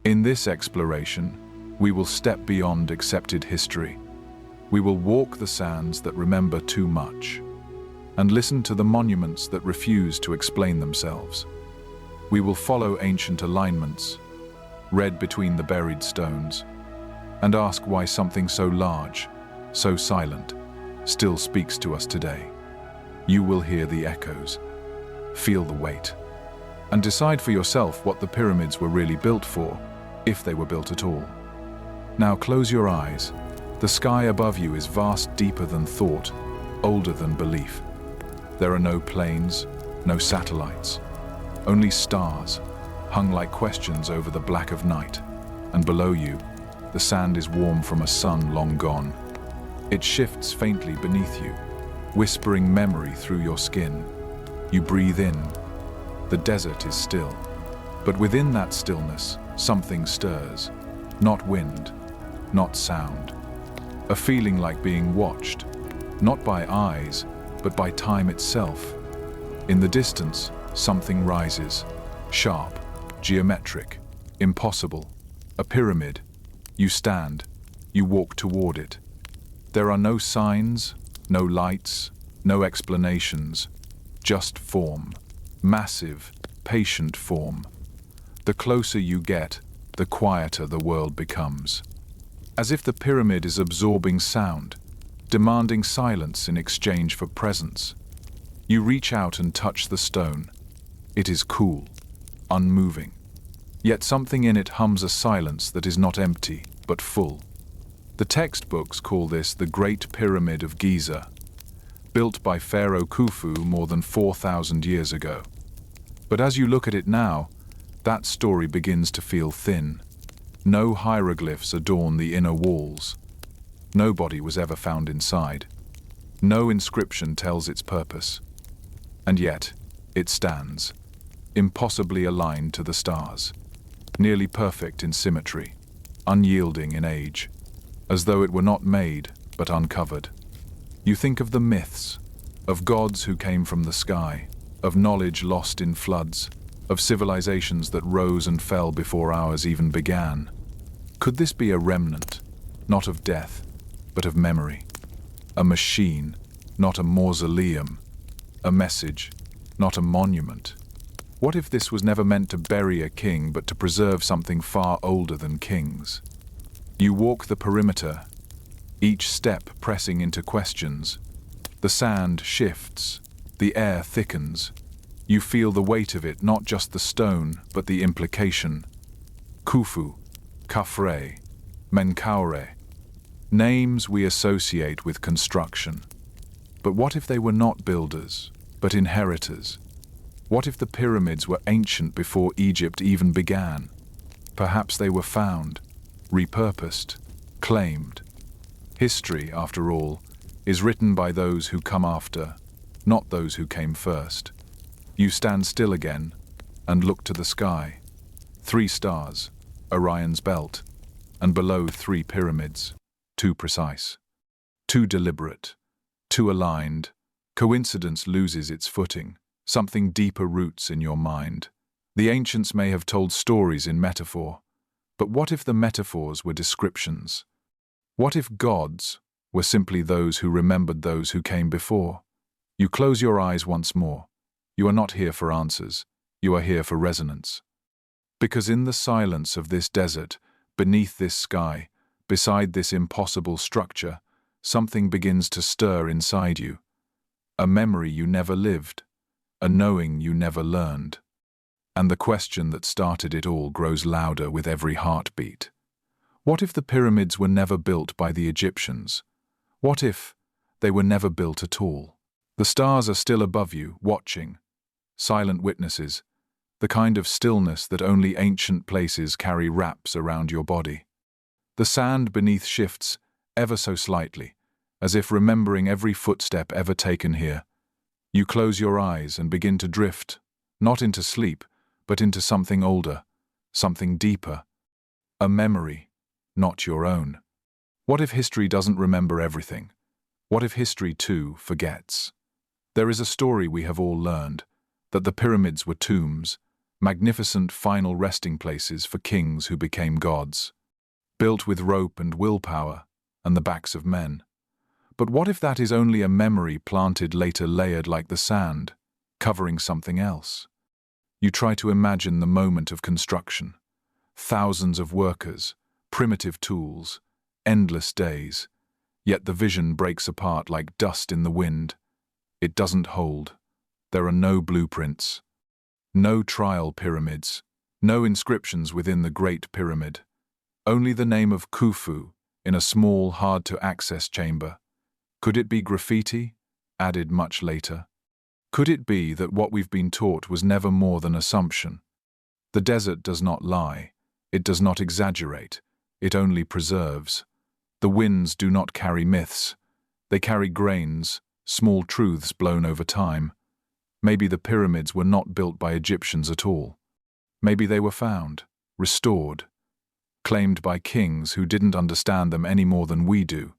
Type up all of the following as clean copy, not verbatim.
In this exploration, we will step beyond accepted history. We will walk the sands that remember too much, and listen to the monuments that refuse to explain themselves. We will follow ancient alignments, read between the buried stones, and ask why something so large, so silent, still speaks to us today. You will hear the echoes, feel the weight, and decide for yourself what the pyramids were really built for, if they were built at all. Now close your eyes. The sky above you is vast, deeper than thought, older than belief. There are no planes, no satellites, only stars, hung like questions over the black of night. And below you, the sand is warm from a sun long gone. It shifts faintly beneath you, whispering memory through your skin. You breathe in. The desert is still. But within that stillness, something stirs. Not wind, not sound. A feeling like being watched, not by eyes, but by time itself. In the distance, something rises, sharp, geometric, impossible. A pyramid. You stand, you walk toward it. There are no signs, no lights, no explanations, just form. Massive, patient form. The closer you get, the quieter the world becomes. As if the pyramid is absorbing sound, demanding silence in exchange for presence. You reach out and touch the stone. It is cool, unmoving. Yet something in it hums a silence that is not empty, but full. The textbooks call this the Great Pyramid of Giza, built by Pharaoh Khufu more than 4,000 years ago. But as you look at it now, that story begins to feel thin. No hieroglyphs adorn the inner walls. Nobody was ever found inside. No inscription tells its purpose. And yet, it stands, impossibly aligned to the stars, nearly perfect in symmetry, unyielding in age, as though it were not made, but uncovered. You think of the myths, of gods who came from the sky, of knowledge lost in floods, of civilizations that rose and fell before ours even began. Could this be a remnant, not of death, but of memory? A machine, not a mausoleum. A message, not a monument. What if this was never meant to bury a king, but to preserve something far older than kings? You walk the perimeter, each step pressing into questions. The sand shifts, the air thickens. You feel the weight of it, not just the stone, but the implication. Khufu, Khafre, Menkaure. Names we associate with construction. But what if they were not builders, but inheritors? What if the pyramids were ancient before Egypt even began? Perhaps they were found, repurposed, claimed. History, after all, is written by those who come after, not those who came first. You stand still again and look to the sky. 3 stars, Orion's belt, and below 3 pyramids. Too precise, too deliberate, too aligned. Coincidence loses its footing. Something deeper roots in your mind. The ancients may have told stories in metaphor, but what if the metaphors were descriptions? What if gods were simply those who remembered those who came before? You close your eyes once more. You are not here for answers. You are here for resonance. Because in the silence of this desert, beneath this sky, beside this impossible structure, something begins to stir inside you. A memory you never lived, a knowing you never learned. And the question that started it all grows louder with every heartbeat. What if the pyramids were never built by the Egyptians? What if they were never built at all? The stars are still above you, watching. Silent witnesses, the kind of stillness that only ancient places carry wraps around your body. The sand beneath shifts ever so slightly, as if remembering every footstep ever taken here. You close your eyes and begin to drift, not into sleep, but into something older, something deeper. A memory, not your own. What if history doesn't remember everything? What if history, too, forgets? There is a story we have all learned, that the pyramids were tombs, magnificent final resting places for kings who became gods, built with rope and willpower and the backs of men. But what if that is only a memory planted later layered like the sand, covering something else? You try to imagine the moment of construction. Thousands of workers, primitive tools, endless days. Yet the vision breaks apart like dust in the wind. It doesn't hold. There are no blueprints, no trial pyramids, no inscriptions within the Great Pyramid. Only the name of Khufu in a small, hard-to-access chamber. Could it be graffiti, added much later? Could it be that what we've been taught was never more than assumption? The desert does not lie. It does not exaggerate. It only preserves. The winds do not carry myths. They carry grains, small truths blown over time. Maybe the pyramids were not built by Egyptians at all. Maybe they were found, restored, claimed by kings who didn't understand them any more than we do.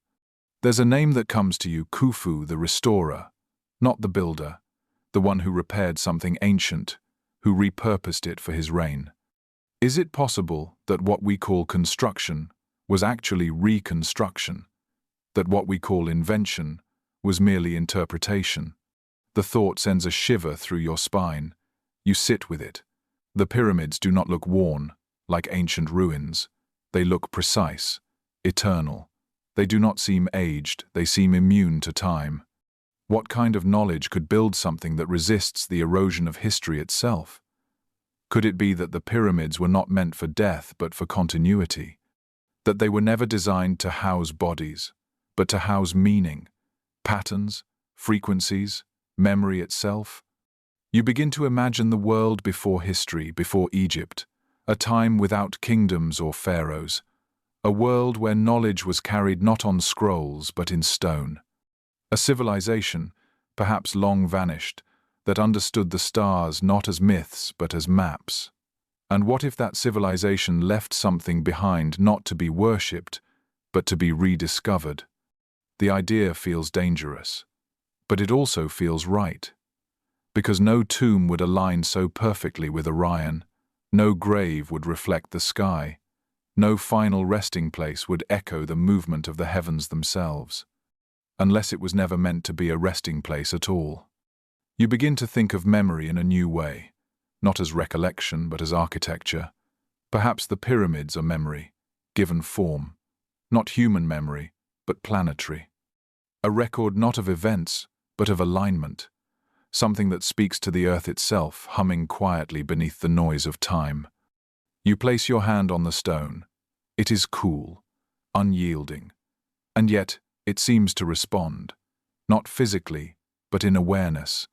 There's a name that comes to you, Khufu, the restorer, not the builder, the one who repaired something ancient, who repurposed it for his reign. Is it possible that what we call construction was actually reconstruction? That what we call invention was merely interpretation? The thought sends a shiver through your spine. You sit with it. The pyramids do not look worn, like ancient ruins. They look precise, eternal. They do not seem aged, they seem immune to time. What kind of knowledge could build something that resists the erosion of history itself? Could it be that the pyramids were not meant for death but for continuity? That they were never designed to house bodies, but to house meaning, patterns, frequencies, memory itself? You begin to imagine the world before history, before Egypt, a time without kingdoms or pharaohs, a world where knowledge was carried not on scrolls but in stone. A civilization, perhaps long vanished, that understood the stars not as myths but as maps. And what if that civilization left something behind not to be worshipped, but to be rediscovered? The idea feels dangerous, but it also feels right. Because no tomb would align so perfectly with Orion, no grave would reflect the sky, no final resting place would echo the movement of the heavens themselves, unless it was never meant to be a resting place at all. You begin to think of memory in a new way, not as recollection but as architecture. Perhaps the pyramids are memory, given form, not human memory, but planetary. A record not of events, but of alignment, something that speaks to the earth itself, humming quietly beneath the noise of time. You place your hand on the stone. It is cool, unyielding, and yet it seems to respond, not physically, but in awareness,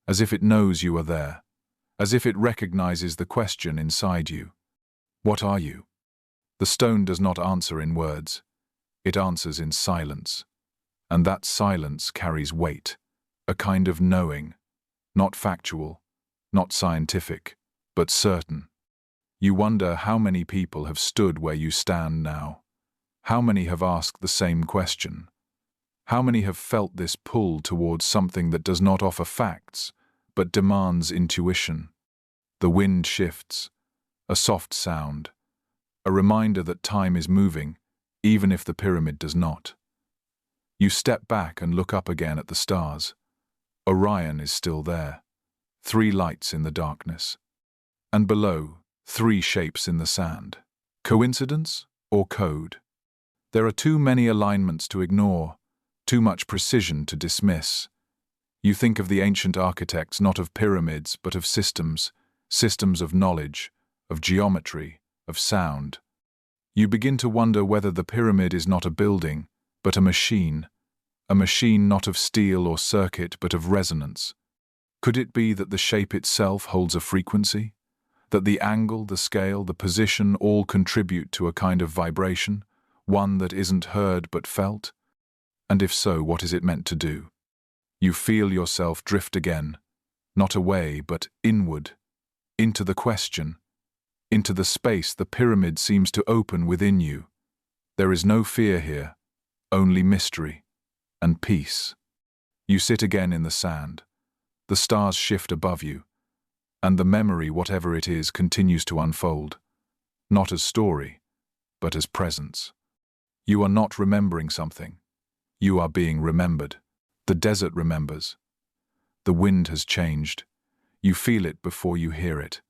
as if it knows you are there, as if it recognizes the question inside you. What are you? The stone does not answer in words. It answers in silence, and that silence carries weight, a kind of knowing, not factual, not scientific, but certain. You wonder how many people have stood where you stand now. How many have asked the same question? How many have felt this pull towards something that does not offer facts, but demands intuition? The wind shifts, a soft sound, a reminder that time is moving, even if the pyramid does not. You step back and look up again at the stars. Orion is still there, 3 lights in the darkness. And below, 3 shapes in the sand. Coincidence or code? There are too many alignments to ignore, too much precision to dismiss. You think of the ancient architects not of pyramids but of systems, systems of knowledge, of geometry, of sound. You begin to wonder whether the pyramid is not a building, but a machine not of steel or circuit but of resonance. Could it be that the shape itself holds a frequency? That the angle, the scale, the position all contribute to a kind of vibration, one that isn't heard but felt? And if so, what is it meant to do? You feel yourself drift again, not away but inward, into the question, into the space the pyramid seems to open within you. There is no fear here, only mystery and peace. You sit again in the sand. The stars shift above you. And the memory, whatever it is, continues to unfold, not as story, but as presence. You are not remembering something. You are being remembered. The desert remembers. The wind has changed. You feel it before you hear it.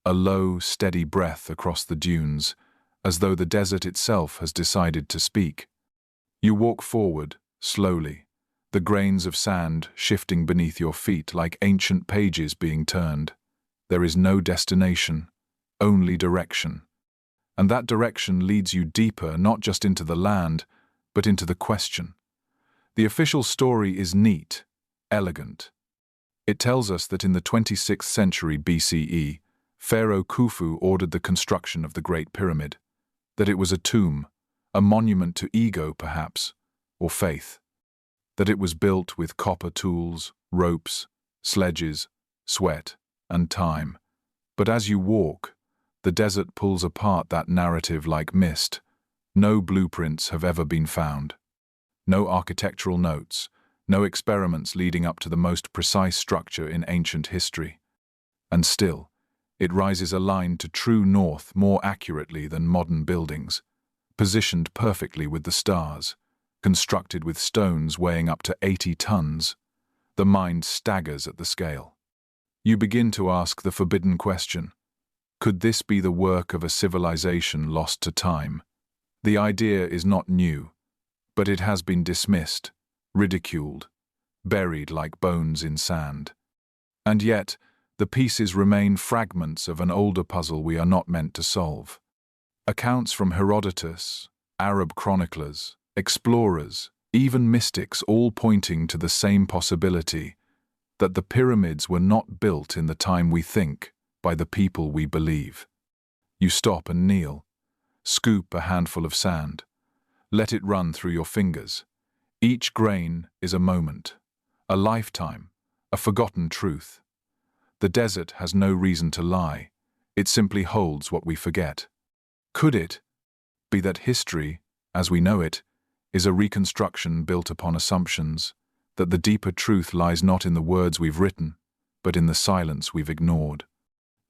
A low, steady breath across the dunes, as though the desert itself has decided to speak. You walk forward, slowly, the grains of sand shifting beneath your feet like ancient pages being turned. There is no destination, only direction. And that direction leads you deeper, not just into the land, but into the question. The official story is neat, elegant. It tells us that in the 26th century BCE, Pharaoh Khufu ordered the construction of the Great Pyramid, that it was a tomb, a monument to ego perhaps, or faith, that it was built with copper tools, ropes, sledges, sweat, and time. But as you walk, the desert pulls apart that narrative like mist. No blueprints have ever been found. No architectural notes, no experiments leading up to the most precise structure in ancient history. And still, it rises aligned to true north more accurately than modern buildings, positioned perfectly with the stars, constructed with stones weighing up to 80 tons. The mind staggers at the scale. You begin to ask the forbidden question: could this be the work of a civilization lost to time? The idea is not new, but it has been dismissed, ridiculed, buried like bones in sand. And yet, the pieces remain fragments of an older puzzle we are not meant to solve. Accounts from Herodotus, Arab chroniclers, explorers, even mystics, all pointing to the same possibility, that the pyramids were not built in the time we think, by the people we believe. You stop and kneel, scoop a handful of sand, let it run through your fingers. Each grain is a moment, a lifetime, a forgotten truth. The desert has no reason to lie. It simply holds what we forget. Could it be that history, as we know it, is a reconstruction built upon assumptions, that the deeper truth lies not in the words we've written, but in the silence we've ignored?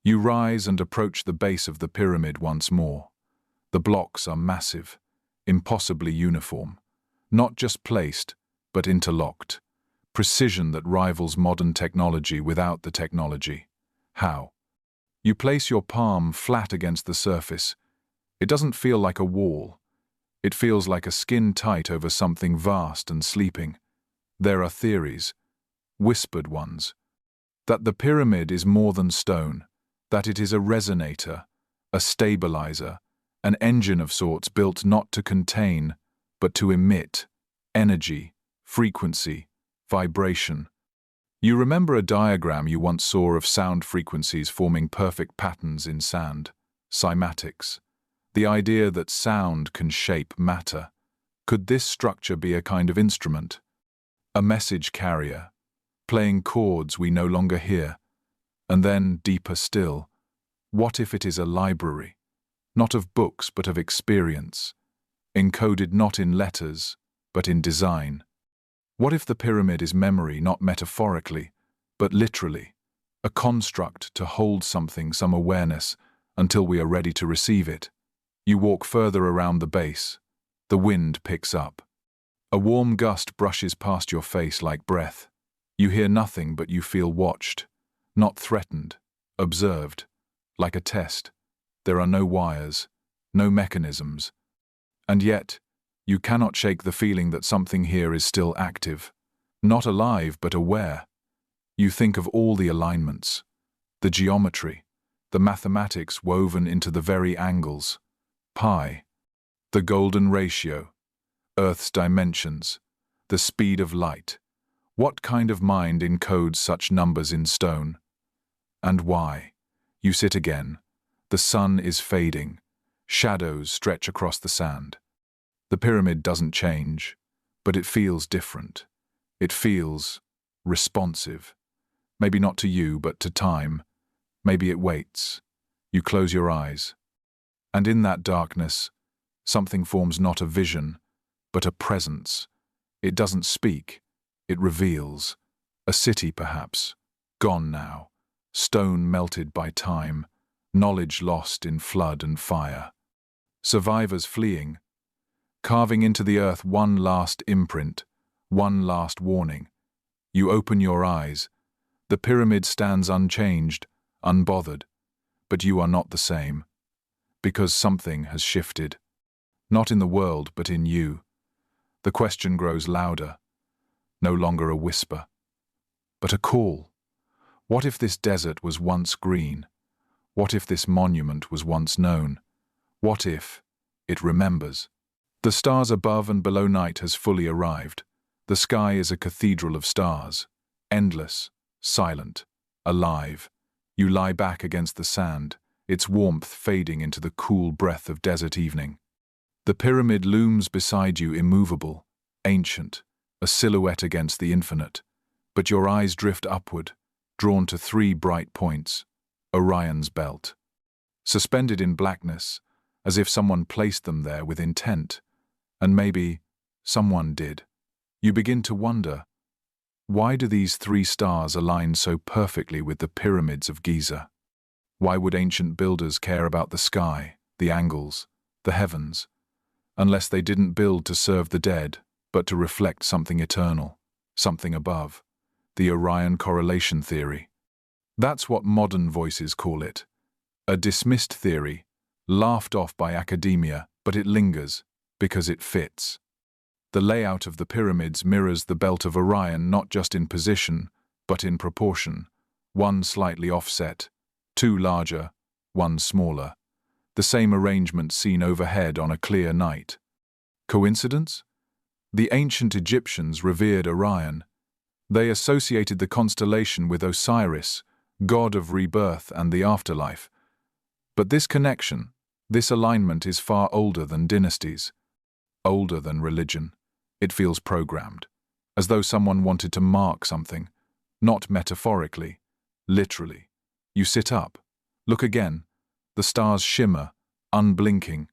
You rise and approach the base of the pyramid once more. The blocks are massive, impossibly uniform, not just placed, but interlocked. Precision that rivals modern technology without the technology. How? You place your palm flat against the surface. It doesn't feel like a wall. It feels like a skin tight over something vast and sleeping. There are theories, whispered ones, that the pyramid is more than stone, that it is a resonator, a stabilizer, an engine of sorts built not to contain, but to emit energy, frequency, vibration. You remember a diagram you once saw of sound frequencies forming perfect patterns in sand, cymatics. The idea that sound can shape matter. Could this structure be a kind of instrument? A message carrier, playing chords we no longer hear. And then, deeper still, what if it is a library, not of books but of experience, encoded not in letters, but in design? What if the pyramid is memory not metaphorically, but literally, a construct to hold something, some awareness, until we are ready to receive it? You walk further around the base. The wind picks up. A warm gust brushes past your face like breath. You hear nothing, but you feel watched, not threatened, observed, like a test. There are no wires, no mechanisms. And yet, you cannot shake the feeling that something here is still active, not alive but aware. You think of all the alignments, the geometry, the mathematics woven into the very angles. Pi, the golden ratio, Earth's dimensions, the speed of light. What kind of mind encodes such numbers in stone? And why? You sit again. The sun is fading. Shadows stretch across the sand. The pyramid doesn't change, but it feels different. It feels responsive. Maybe not to you, but to time. Maybe it waits. You close your eyes. And in that darkness, something forms not a vision, but a presence. It doesn't speak. It reveals. A city, perhaps, gone now. stone melted by time, knowledge lost in flood and fire. Survivors fleeing, carving into the earth one last imprint, one last warning. You open your eyes. The pyramid stands unchanged, unbothered, but you are not the same. Because something has shifted. Not in the world, but in you. The question grows louder, no longer a whisper, but a call. What if this desert was once green? What if this monument was once known? What if it remembers? The stars above and below night has fully arrived. The sky is a cathedral of stars, endless, silent, alive. You lie back against the sand, its warmth fading into the cool breath of desert evening. The pyramid looms beside you immovable, ancient, a silhouette against the infinite. But your eyes drift upward, drawn to three bright points, Orion's belt. Suspended in blackness, as if someone placed them there with intent, and maybe someone did. You begin to wonder, why do these three stars align so perfectly with the pyramids of Giza? Why would ancient builders care about the sky, the angles, the heavens, unless they didn't build to serve the dead, but to reflect something eternal, something above? The Orion correlation theory. That's what modern voices call it. A dismissed theory, laughed off by academia, but it lingers, because it fits. The layout of the pyramids mirrors the belt of Orion not just in position, but in proportion. One slightly offset, two larger, one smaller. The same arrangement seen overhead on a clear night. Coincidence? The ancient Egyptians revered Orion. They associated the constellation with Osiris, god of rebirth and the afterlife. But this connection, this alignment is far older than dynasties, older than religion. It feels programmed, as though someone wanted to mark something, not metaphorically, literally. You sit up, look again, the stars shimmer, unblinking.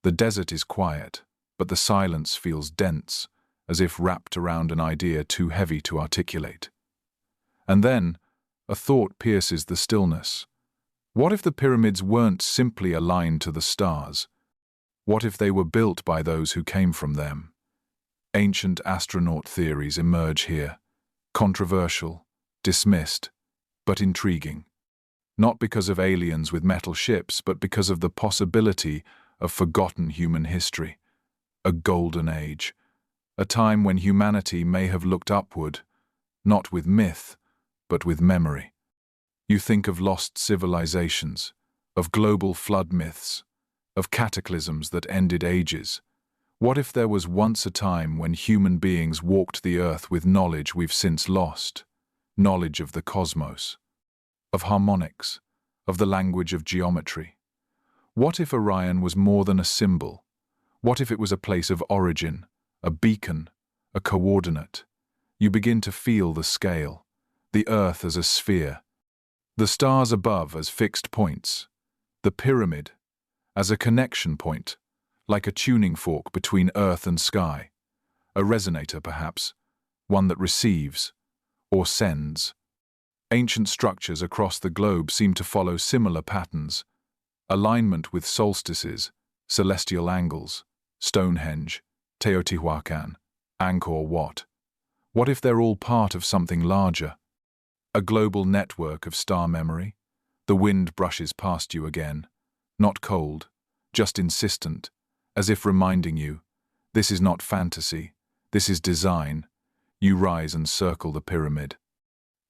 The desert is quiet, but the silence feels dense, as if wrapped around an idea too heavy to articulate. And then, a thought pierces the stillness. What if the pyramids weren't simply aligned to the stars? What if they were built by those who came from them? Ancient astronaut theories emerge here, controversial, dismissed, but intriguing. Not because of aliens with metal ships, but because of the possibility of forgotten human history. A golden age, a time when humanity may have looked upward, not with myth, but with memory. You think of lost civilizations, of global flood myths, of cataclysms that ended ages. What if there was once a time when human beings walked the earth with knowledge we've since lost? Knowledge of the cosmos, of harmonics, of the language of geometry. What if Orion was more than a symbol? What if it was a place of origin, a beacon, a coordinate? You begin to feel the scale, the earth as a sphere, the stars above as fixed points, the pyramid as a connection point, like a tuning fork between earth and sky, a resonator perhaps, one that receives or sends. Ancient structures across the globe seem to follow similar patterns, alignment with solstices, celestial angles, Stonehenge, Teotihuacan, Angkor Wat. What if they're all part of something larger? A global network of star memory? The wind brushes past you again, not cold, just insistent, as if reminding you, this is not fantasy, this is design. You rise and circle the pyramid.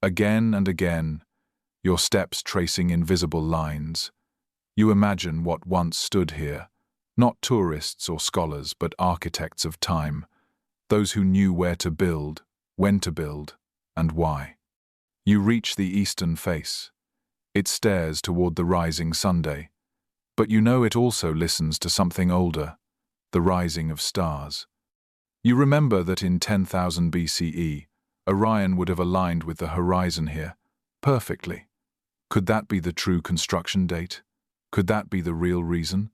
Again and again, your steps tracing invisible lines. You imagine what once stood here, not tourists or scholars, but architects of time, those who knew where to build, when to build, and why. You reach the eastern face. It stares toward the rising Sunday, but you know it also listens to something older, the rising of stars. You remember that in 10,000 BCE, Orion would have aligned with the horizon here, perfectly. Could that be the true construction date? Could that be the real reason?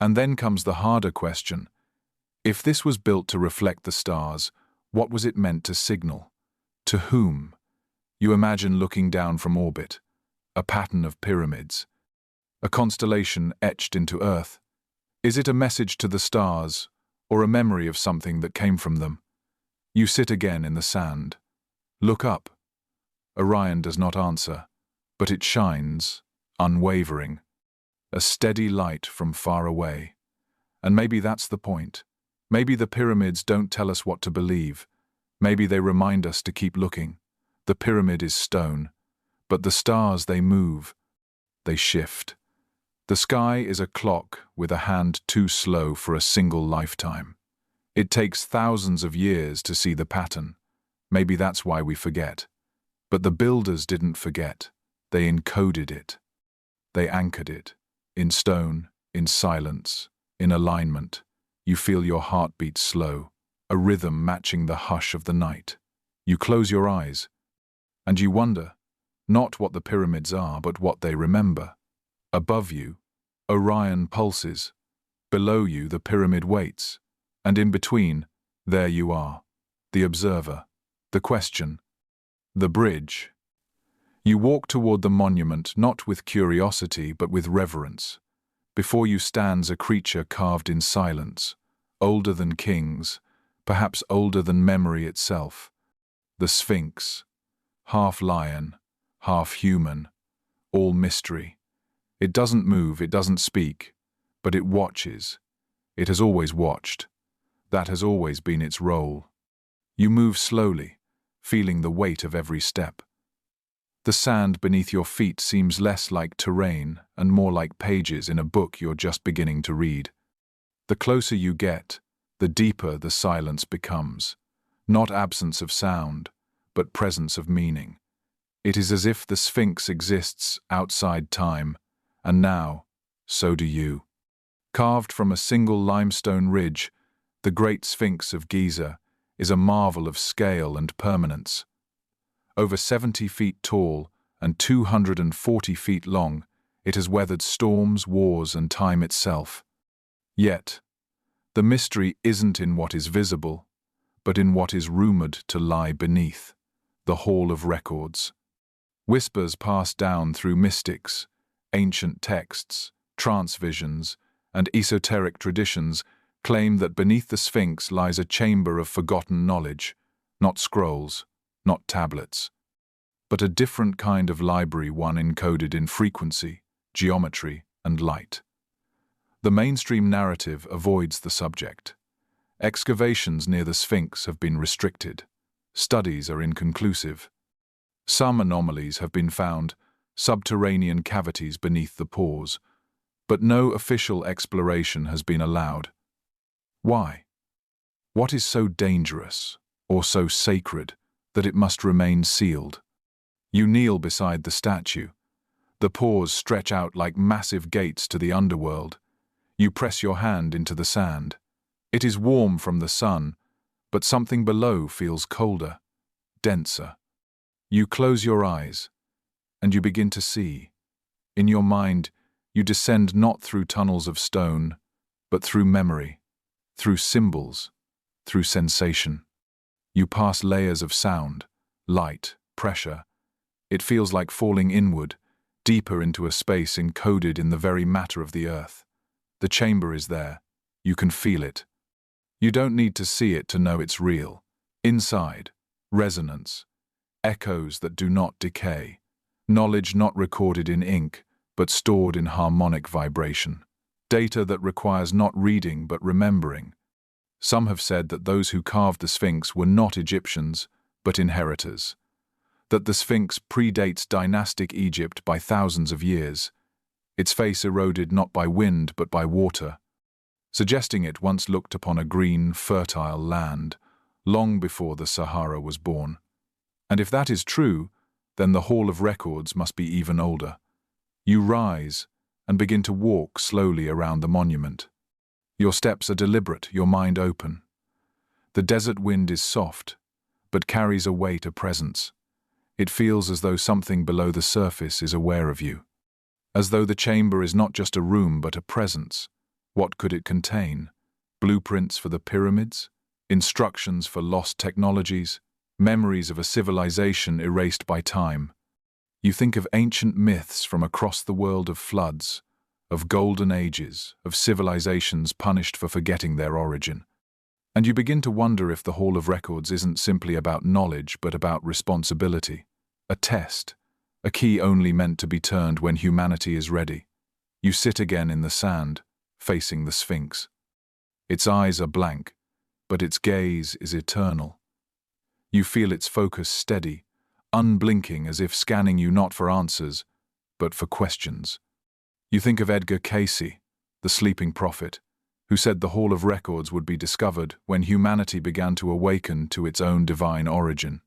And then comes the harder question. If this was built to reflect the stars, what was it meant to signal? To whom? You imagine looking down from orbit, a pattern of pyramids, a constellation etched into earth? Is it a message to the stars, or a memory of something that came from them? You sit again in the sand. Look up. Orion does not answer, but it shines, unwavering, a steady light from far away. And maybe that's the point. Maybe the pyramids don't tell us what to believe. Maybe they remind us to keep looking. The pyramid is stone, but the stars, they move, they shift. The sky is a clock with a hand too slow for a single lifetime. It takes thousands of years to see the pattern. Maybe that's why we forget. But the builders didn't forget. They encoded it. They anchored it. In stone, in silence, in alignment. You feel your heartbeat slow, a rhythm matching the hush of the night. You close your eyes, and you wonder, not what the pyramids are, but what they remember. Above you, Orion pulses. Below you, the pyramid waits. And in between, there you are, the observer, the question, the bridge. You walk toward the monument not with curiosity but with reverence. Before you stands a creature carved in silence, older than kings, perhaps older than memory itself. The Sphinx, half lion, half human, all mystery. It doesn't move, it doesn't speak, but it watches. It has always watched. That has always been its role. You move slowly, feeling the weight of every step. The sand beneath your feet seems less like terrain and more like pages in a book you're just beginning to read. The closer you get, the deeper the silence becomes. Not absence of sound, but presence of meaning. It is as if the Sphinx exists outside time, and now, so do you. Carved from a single limestone ridge, the Great Sphinx of Giza is a marvel of scale and permanence. Over 70 feet tall and 240 feet long, it has weathered storms, wars, and time itself. Yet, the mystery isn't in what is visible, but in what is rumored to lie beneath, the Hall of Records. Whispers passed down through mystics, ancient texts, trance visions, and esoteric traditions claim that beneath the Sphinx lies a chamber of forgotten knowledge, not scrolls, not tablets, but a different kind of library, one encoded in frequency, geometry, and light. The mainstream narrative avoids the subject. Excavations near the Sphinx have been restricted. Studies are inconclusive. Some anomalies have been found, subterranean cavities beneath the pores, but no official exploration has been allowed. Why? What is so dangerous, or so sacred, that it must remain sealed? You kneel beside the statue. The pores stretch out like massive gates to the underworld. You press your hand into the sand. It is warm from the sun, but something below feels colder, denser. You close your eyes, and you begin to see. In your mind, you descend not through tunnels of stone, but through memory, through symbols, through sensation. You pass layers of sound, light, pressure. It feels like falling inward, deeper into a space encoded in the very matter of the earth. The chamber is there. You can feel it. You don't need to see it to know it's real. Inside, resonance, echoes that do not decay, knowledge not recorded in ink, but stored in harmonic vibration, data that requires not reading but remembering. Some have said that those who carved the Sphinx were not Egyptians, but inheritors, that the Sphinx predates dynastic Egypt by thousands of years, its face eroded not by wind but by water, suggesting it once looked upon a green, fertile land, long before the Sahara was born. And if that is true, then the Hall of Records must be even older. You rise and begin to walk slowly around the monument. Your steps are deliberate, your mind open. The desert wind is soft, but carries a weight, a presence. It feels as though something below the surface is aware of you. As though the chamber is not just a room but a presence. What could it contain? Blueprints for the pyramids? Instructions for lost technologies? Memories of a civilization erased by time? You think of ancient myths from across the world of floods, of golden ages, of civilizations punished for forgetting their origin. And you begin to wonder if the Hall of Records isn't simply about knowledge but about responsibility. A test, a key only meant to be turned when humanity is ready. You sit again in the sand, facing the Sphinx. Its eyes are blank, but its gaze is eternal. You feel its focus steady, unblinking, as if scanning you not for answers, but for questions. You think of Edgar Cayce, the sleeping prophet, who said the Hall of Records would be discovered when humanity began to awaken to its own divine origin.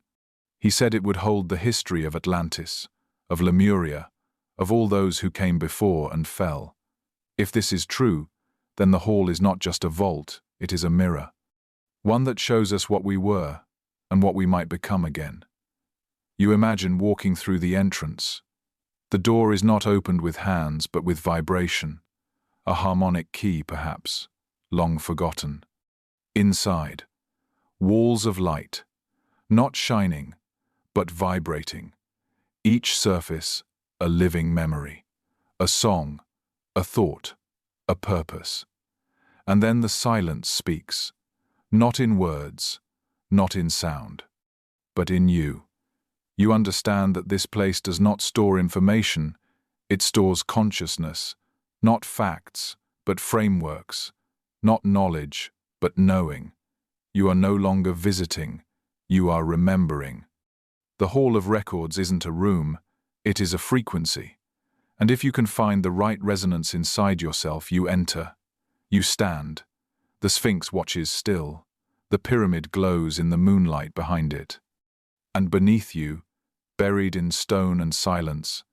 He said it would hold the history of Atlantis, of Lemuria, of all those who came before and fell. If this is true, then the hall is not just a vault, it is a mirror. One that shows us what we were and what we might become again. You imagine walking through the entrance. The door is not opened with hands but with vibration, a harmonic key perhaps, long forgotten. Inside, walls of light, not shining, but vibrating. Each surface, a living memory, a song, a thought, a purpose. And then the silence speaks, not in words, not in sound, but in you. You understand that this place does not store information, it stores consciousness, not facts, but frameworks, not knowledge, but knowing. You are no longer visiting, you are remembering. The Hall of Records isn't a room, it is a frequency. And if you can find the right resonance inside yourself, you enter. You stand. The Sphinx watches still. The pyramid glows in the moonlight behind it. And beneath you, buried in stone and silence,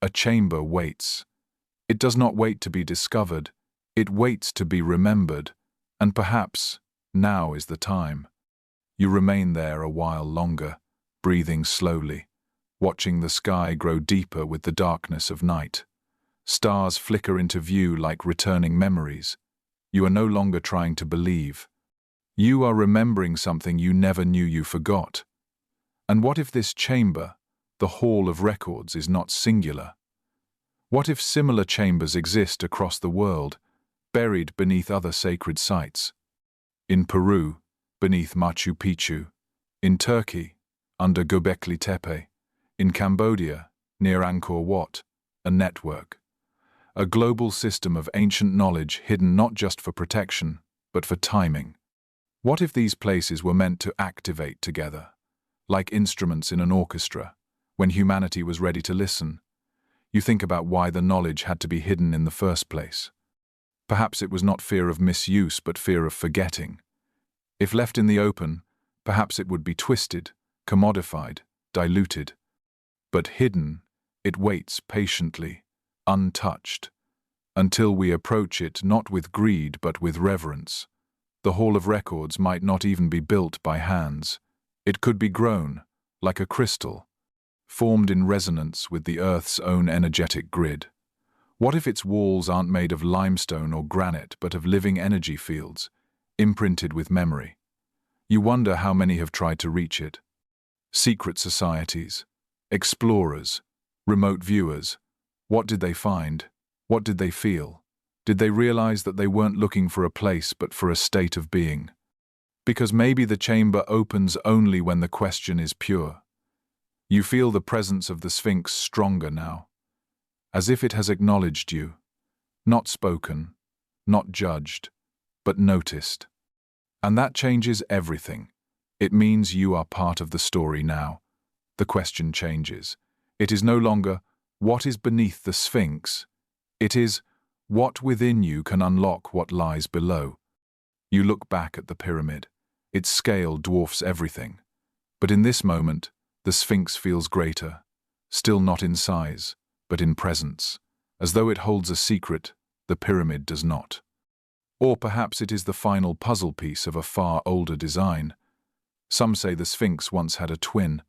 a chamber waits. It does not wait to be discovered, it waits to be remembered, and perhaps now is the time. You remain there a while longer, breathing slowly, watching the sky grow deeper with the darkness of night. Stars flicker into view like returning memories. You are no longer trying to believe. You are remembering something you never knew you forgot. And what if this chamber, the Hall of Records, is not singular? What if similar chambers exist across the world, buried beneath other sacred sites? In Peru, beneath Machu Picchu. In Turkey, under Göbekli Tepe. In Cambodia, near Angkor Wat, a network. A global system of ancient knowledge hidden not just for protection, but for timing. What if these places were meant to activate together, like instruments in an orchestra, when humanity was ready to listen? You think about why the knowledge had to be hidden in the first place. Perhaps it was not fear of misuse, but fear of forgetting. If left in the open, perhaps it would be twisted, commodified, diluted. But hidden, it waits patiently, untouched, until we approach it not with greed but with reverence. The Hall of Records might not even be built by hands. It could be grown, like a crystal, formed in resonance with the Earth's own energetic grid. What if its walls aren't made of limestone or granite but of living energy fields, imprinted with memory? You wonder how many have tried to reach it. Secret societies, explorers, remote viewers. What did they find? What did they feel? Did they realize that they weren't looking for a place but for a state of being? Because maybe the chamber opens only when the question is pure. You feel the presence of the Sphinx stronger now, as if it has acknowledged you, not spoken, not judged, but noticed. And that changes everything. It means you are part of the story now. The question changes. It is no longer, what is beneath the Sphinx? It is, what within you can unlock what lies below? You look back at the pyramid. Its scale dwarfs everything. But in this moment, the Sphinx feels greater, still not in size, but in presence. As though it holds a secret, the pyramid does not. Or perhaps it is the final puzzle piece of a far older design. Some say the Sphinx once had a twin,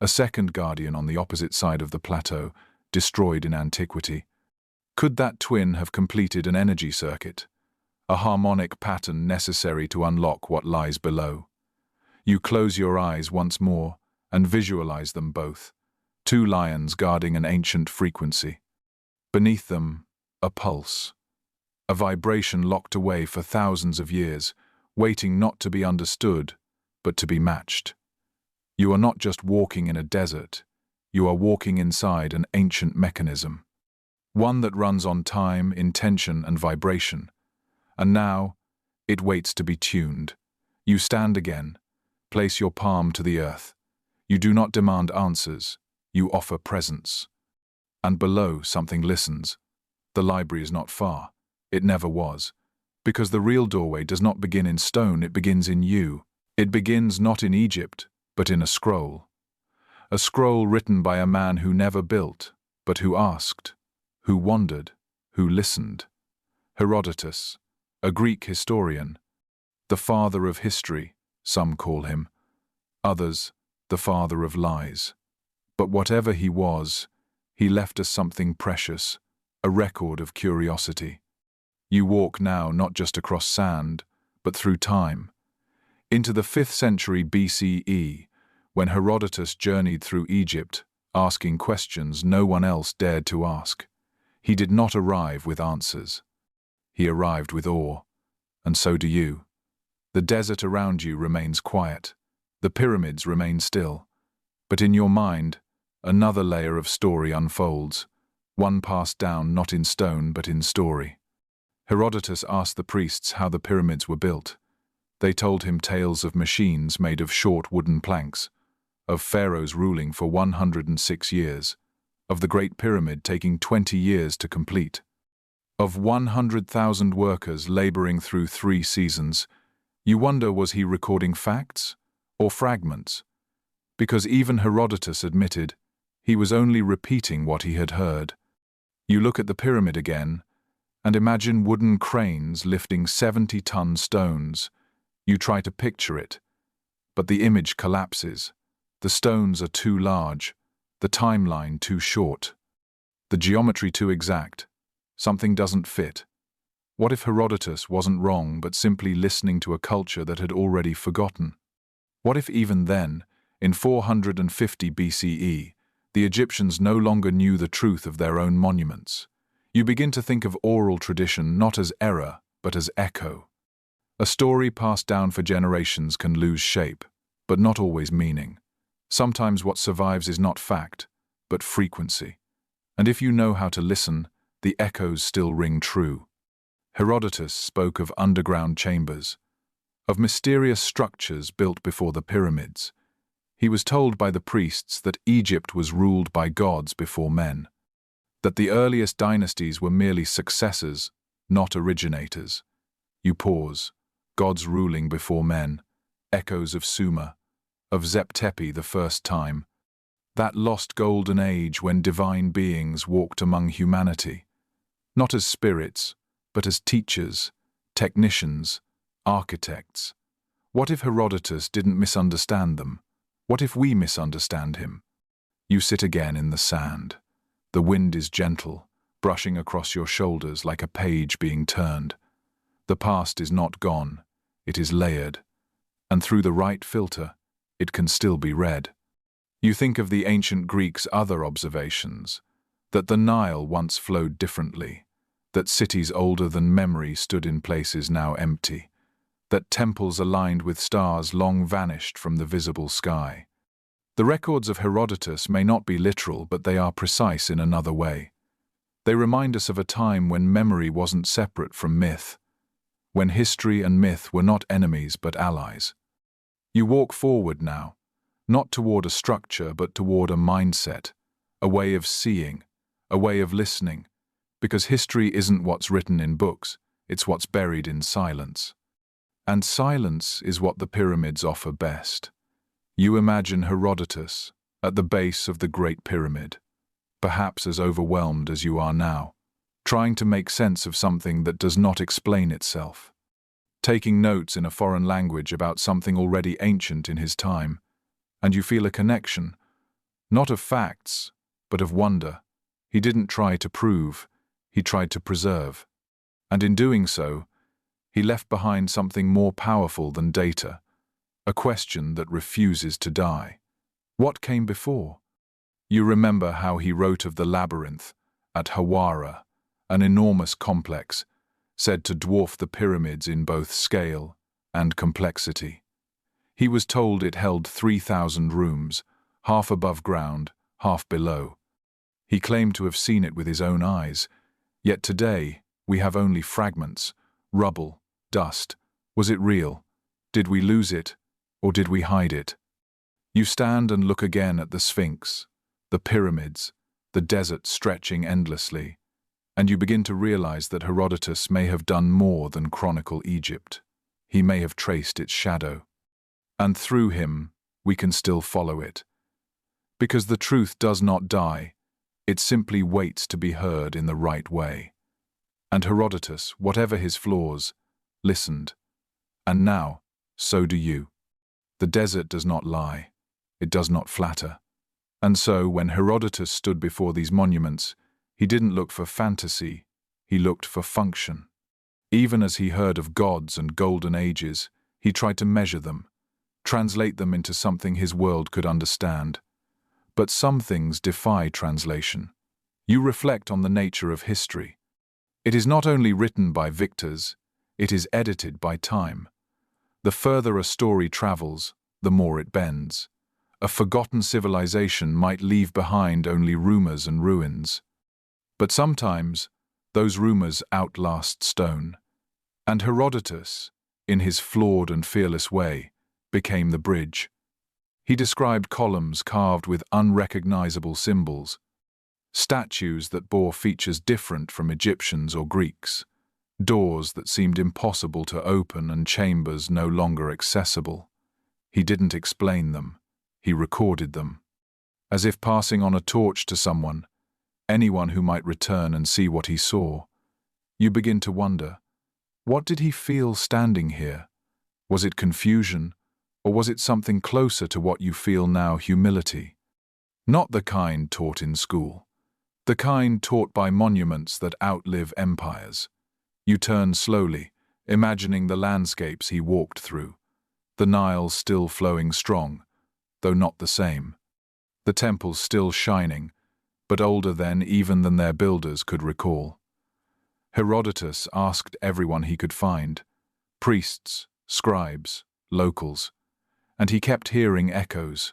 a second guardian on the opposite side of the plateau, destroyed in antiquity. Could that twin have completed an energy circuit, a harmonic pattern necessary to unlock what lies below? You close your eyes once more and visualize them both, two lions guarding an ancient frequency. Beneath them, a pulse, a vibration locked away for thousands of years, waiting not to be understood, but to be matched. You are not just walking in a desert, you are walking inside an ancient mechanism, one that runs on time, intention, and vibration. And now, it waits to be tuned. You stand again, place your palm to the earth. You do not demand answers, you offer presence. And below, something listens. The library is not far. It never was. Because the real doorway does not begin in stone, it begins in you. It begins not in Egypt, but in a scroll. A scroll written by a man who never built, but who asked, who wandered, who listened. Herodotus, a Greek historian, the father of history, some call him, others, the father of lies. But whatever he was, he left us something precious, a record of curiosity. You walk now not just across sand, but through time, into the 5th century BCE, when Herodotus journeyed through Egypt, asking questions no one else dared to ask. He did not arrive with answers. He arrived with awe, and so do you. The desert around you remains quiet. The pyramids remain still. But in your mind, another layer of story unfolds, one passed down not in stone but in story. Herodotus asked the priests how the pyramids were built. They told him tales of machines made of short wooden planks, of pharaohs ruling for 106 years, of the Great Pyramid taking 20 years to complete, of 100,000 workers laboring through 3 seasons. You wonder, was he recording facts or fragments? Because even Herodotus admitted he was only repeating what he had heard. You look at the pyramid again and imagine wooden cranes lifting 70-ton stones. You try to picture it, but the image collapses. The stones are too large, the timeline too short, the geometry too exact. Something doesn't fit. What if Herodotus wasn't wrong but simply listening to a culture that had already forgotten? What if even then, in 450 BCE, the Egyptians no longer knew the truth of their own monuments? You begin to think of oral tradition not as error, but as echo. A story passed down for generations can lose shape, but not always meaning. Sometimes what survives is not fact, but frequency. And if you know how to listen, the echoes still ring true. Herodotus spoke of underground chambers, of mysterious structures built before the pyramids. He was told by the priests that Egypt was ruled by gods before men, that the earliest dynasties were merely successors, not originators. You pause, gods ruling before men, echoes of Sumer, of Zep-Tepi the first time, that lost golden age when divine beings walked among humanity, not as spirits, but as teachers, technicians, architects. What if Herodotus didn't misunderstand them? What if we misunderstand him? You sit again in the sand. The wind is gentle, brushing across your shoulders like a page being turned. The past is not gone, it is layered, and through the right filter, it can still be read. You think of the ancient Greeks' other observations, that the Nile once flowed differently, that cities older than memory stood in places now empty, that temples aligned with stars long vanished from the visible sky. The records of Herodotus may not be literal, but they are precise in another way. They remind us of a time when memory wasn't separate from myth, when history and myth were not enemies but allies. You walk forward now, not toward a structure but toward a mindset, a way of seeing, a way of listening, because history isn't what's written in books, it's what's buried in silence. And silence is what the pyramids offer best. You imagine Herodotus at the base of the Great Pyramid, perhaps as overwhelmed as you are now, trying to make sense of something that does not explain itself, taking notes in a foreign language about something already ancient in his time, and you feel a connection, not of facts, but of wonder. He didn't try to prove, he tried to preserve. And in doing so, he left behind something more powerful than data, a question that refuses to die. What came before? You remember how he wrote of the labyrinth at Hawara, an enormous complex, said to dwarf the pyramids in both scale and complexity. He was told it held 3,000 rooms, half above ground, half below. He claimed to have seen it with his own eyes, yet today we have only fragments, rubble, dust. Was it real? Did we lose it, or did we hide it? You stand and look again at the Sphinx, the pyramids, the desert stretching endlessly, and you begin to realize that Herodotus may have done more than chronicle Egypt. He may have traced its shadow. And through him, we can still follow it. Because the truth does not die, it simply waits to be heard in the right way. And Herodotus, whatever his flaws, listened. And now, so do you. The desert does not lie. It does not flatter. And so, when Herodotus stood before these monuments, he didn't look for fantasy, he looked for function. Even as he heard of gods and golden ages, he tried to measure them, translate them into something his world could understand. But some things defy translation. You reflect on the nature of history. It is not only written by victors, it is edited by time. The further a story travels, the more it bends. A forgotten civilization might leave behind only rumors and ruins. But sometimes, those rumors outlast stone. And Herodotus, in his flawed and fearless way, became the bridge. He described columns carved with unrecognizable symbols, statues that bore features different from Egyptians or Greeks, doors that seemed impossible to open and chambers no longer accessible. He didn't explain them. He recorded them. As if passing on a torch to someone, anyone who might return and see what he saw. You begin to wonder, what did he feel standing here? Was it confusion, or was it something closer to what you feel now, humility? Not the kind taught in school. The kind taught by monuments that outlive empires. You turn slowly, imagining the landscapes he walked through. The Nile still flowing strong, though not the same. The temples still shining, but older then even than their builders could recall. Herodotus asked everyone he could find, priests, scribes, locals, and he kept hearing echoes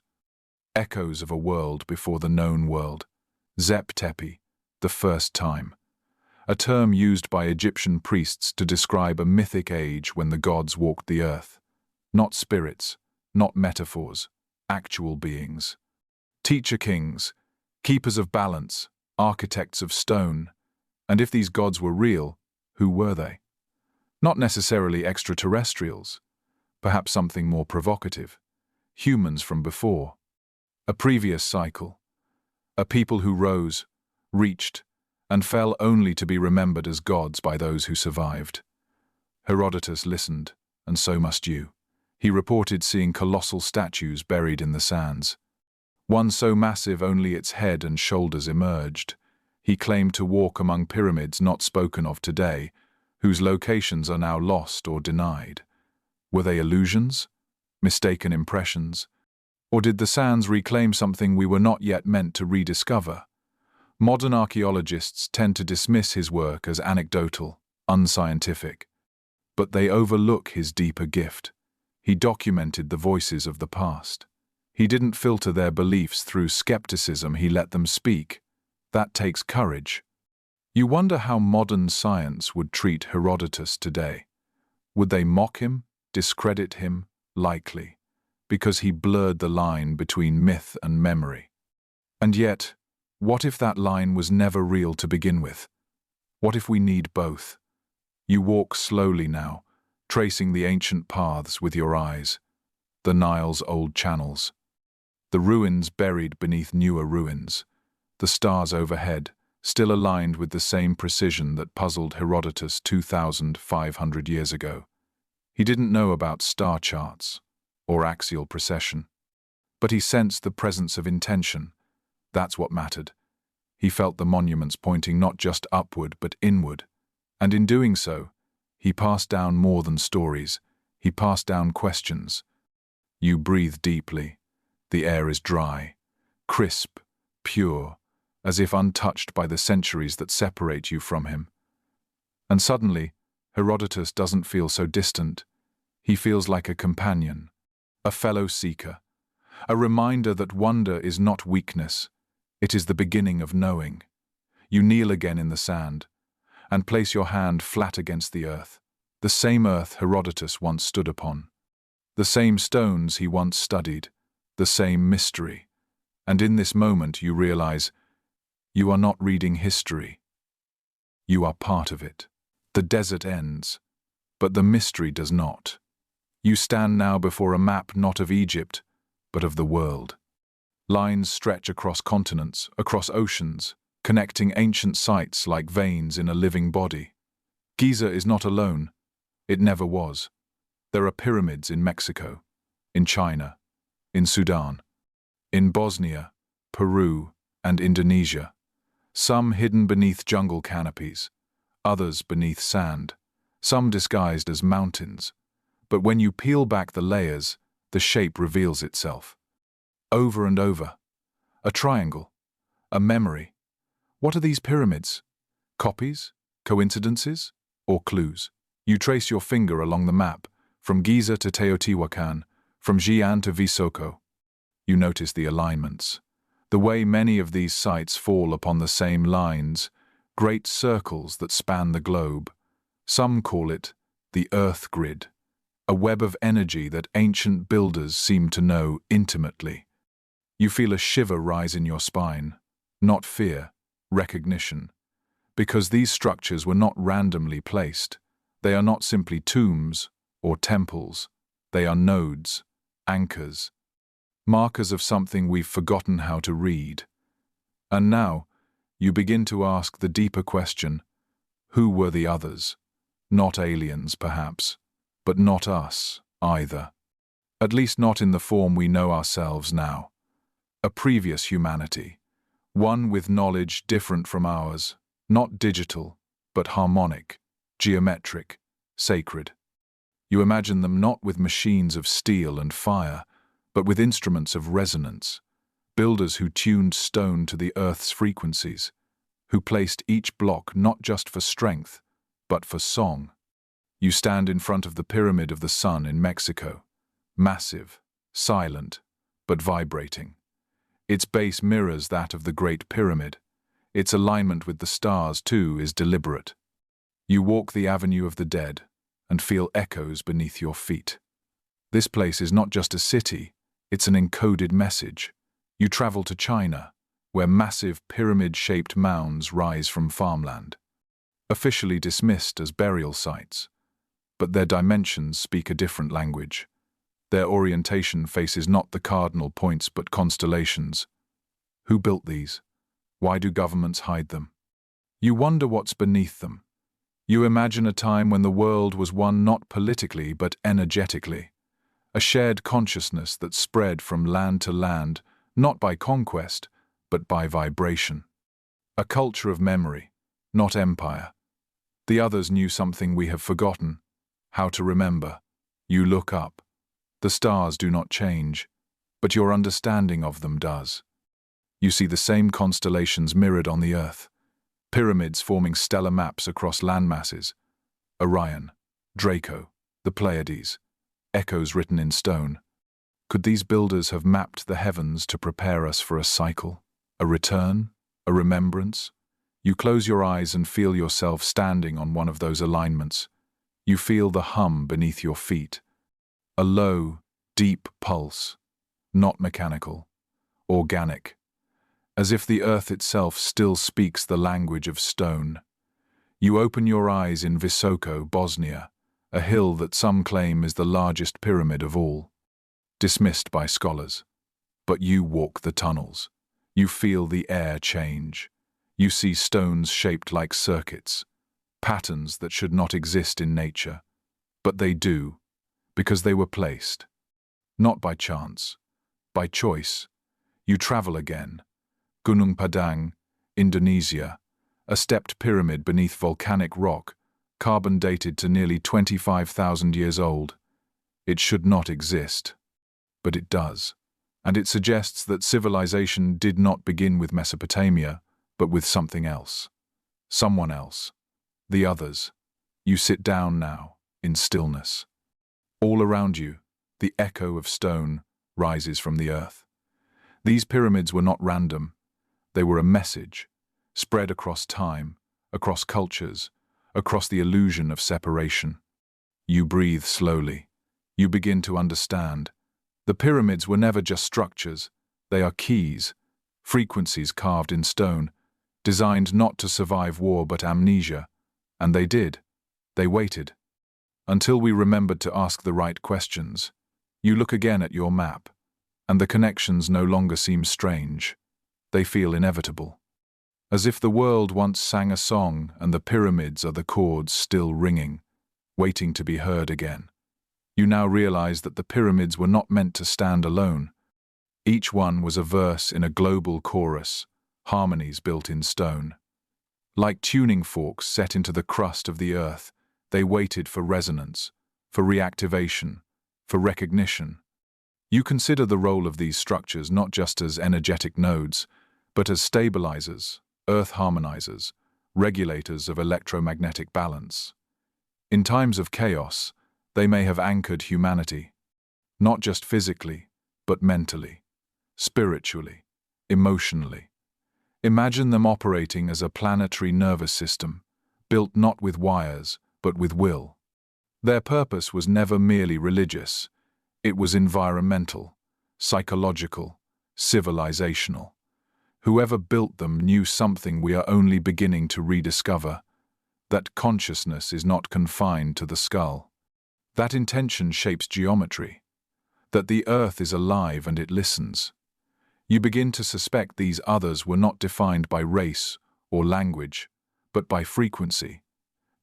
of a world before the known world. Zep Tepi, the first time, a term used by Egyptian priests to describe a mythic age when the gods walked the earth. Not spirits, not metaphors, actual beings. Teacher kings, keepers of balance, architects of stone. And if these gods were real, who were they? Not necessarily extraterrestrials, perhaps something more provocative. Humans from before. A previous cycle. A people who rose, reached, and fell only to be remembered as gods by those who survived. Herodotus listened, and so must you. He reported seeing colossal statues buried in the sands. One so massive only its head and shoulders emerged. He claimed to walk among pyramids not spoken of today, whose locations are now lost or denied. Were they illusions? Mistaken impressions? Or did the sands reclaim something we were not yet meant to rediscover? Modern archaeologists tend to dismiss his work as anecdotal, unscientific. But they overlook his deeper gift. He documented the voices of the past. He didn't filter their beliefs through skepticism, he let them speak. That takes courage. You wonder how modern science would treat Herodotus today. Would they mock him, discredit him? Likely, because he blurred the line between myth and memory. And yet, what if that line was never real to begin with? What if we need both? You walk slowly now, tracing the ancient paths with your eyes, the Nile's old channels, the ruins buried beneath newer ruins, the stars overhead, still aligned with the same precision that puzzled Herodotus 2,500 years ago. He didn't know about star charts or axial precession, but he sensed the presence of intention. That's what mattered. He felt the monuments pointing not just upward but inward, and in doing so, he passed down more than stories. He passed down questions. You breathe deeply. The air is dry, crisp, pure, as if untouched by the centuries that separate you from him. And suddenly, Herodotus doesn't feel so distant. He feels like a companion, a fellow seeker, a reminder that wonder is not weakness, it is the beginning of knowing. You kneel again in the sand, and place your hand flat against the earth, the same earth Herodotus once stood upon, the same stones he once studied, the same mystery. And in this moment you realize, you are not reading history. You are part of it. The desert ends, but the mystery does not. You stand now before a map not of Egypt, but of the world. Lines stretch across continents, across oceans, connecting ancient sites like veins in a living body. Giza is not alone. It never was. There are pyramids in Mexico, in China, in Sudan, in Bosnia, Peru, and Indonesia. Some hidden beneath jungle canopies, others beneath sand, some disguised as mountains. But when you peel back the layers, the shape reveals itself. Over and over. A triangle. A memory. What are these pyramids? Copies? Coincidences? Or clues? You trace your finger along the map, from Giza to Teotihuacan, from Xi'an to Visoko. You notice the alignments. The way many of these sites fall upon the same lines, great circles that span the globe. Some call it the Earth Grid, a web of energy that ancient builders seem to know intimately. You feel a shiver rise in your spine, not fear, recognition, because these structures were not randomly placed. They are not simply tombs or temples. They are nodes, anchors, markers of something we've forgotten how to read. And now, you begin to ask the deeper question, who were the others? Not aliens, perhaps, but not us, either. At least not in the form we know ourselves now. A previous humanity, one with knowledge different from ours, not digital, but harmonic, geometric, sacred. You imagine them not with machines of steel and fire, but with instruments of resonance, builders who tuned stone to the earth's frequencies, who placed each block not just for strength, but for song. You stand in front of the Pyramid of the Sun in Mexico, massive, silent, but vibrating. Its base mirrors that of the Great Pyramid. Its alignment with the stars, too, is deliberate. You walk the Avenue of the Dead and feel echoes beneath your feet. This place is not just a city, it's an encoded message. You travel to China, where massive pyramid-shaped mounds rise from farmland. Officially dismissed as burial sites, but their dimensions speak a different language. Their orientation faces not the cardinal points but constellations. Who built these? Why do governments hide them? You wonder what's beneath them. You imagine a time when the world was one not politically but energetically, a shared consciousness that spread from land to land, not by conquest, but by vibration. A culture of memory, not empire. The others knew something we have forgotten, how to remember. You look up. The stars do not change, but your understanding of them does. You see the same constellations mirrored on the earth, pyramids forming stellar maps across landmasses, Orion, Draco, the Pleiades, echoes written in stone. Could these builders have mapped the heavens to prepare us for a cycle, a return, a remembrance? You close your eyes and feel yourself standing on one of those alignments. You feel the hum beneath your feet. A low, deep pulse, not mechanical, organic, as if the earth itself still speaks the language of stone. You open your eyes in Visoko, Bosnia, a hill that some claim is the largest pyramid of all. Dismissed by scholars. But you walk the tunnels. You feel the air change. You see stones shaped like circuits, patterns that should not exist in nature. But they do, because they were placed. Not by chance, by choice. You travel again. Gunung Padang, Indonesia, a stepped pyramid beneath volcanic rock, carbon dated to nearly 25,000 years old. It should not exist, but it does, and it suggests that civilization did not begin with Mesopotamia, but with something else. Someone else. The others. You sit down now, in stillness. All around you, the echo of stone rises from the earth. These pyramids were not random. They were a message, spread across time, across cultures, across the illusion of separation. You breathe slowly. You begin to understand. The pyramids were never just structures. They are keys, frequencies carved in stone, designed not to survive war but amnesia. And they did. They waited. Until we remembered to ask the right questions. You look again at your map, and the connections no longer seem strange. They feel inevitable. As if the world once sang a song and the pyramids are the chords still ringing, waiting to be heard again. You now realize that the pyramids were not meant to stand alone. Each one was a verse in a global chorus, harmonies built in stone. Like tuning forks set into the crust of the earth, they waited for resonance, for reactivation, for recognition. You consider the role of these structures not just as energetic nodes, but as stabilizers, earth harmonizers, regulators of electromagnetic balance. In times of chaos, they may have anchored humanity, not just physically, but mentally, spiritually, emotionally. Imagine them operating as a planetary nervous system, built not with wires, but with will. Their purpose was never merely religious. It was environmental, psychological, civilizational. Whoever built them knew something we are only beginning to rediscover, that consciousness is not confined to the skull. That intention shapes geometry, that the earth is alive and it listens. You begin to suspect these others were not defined by race or language, but by frequency.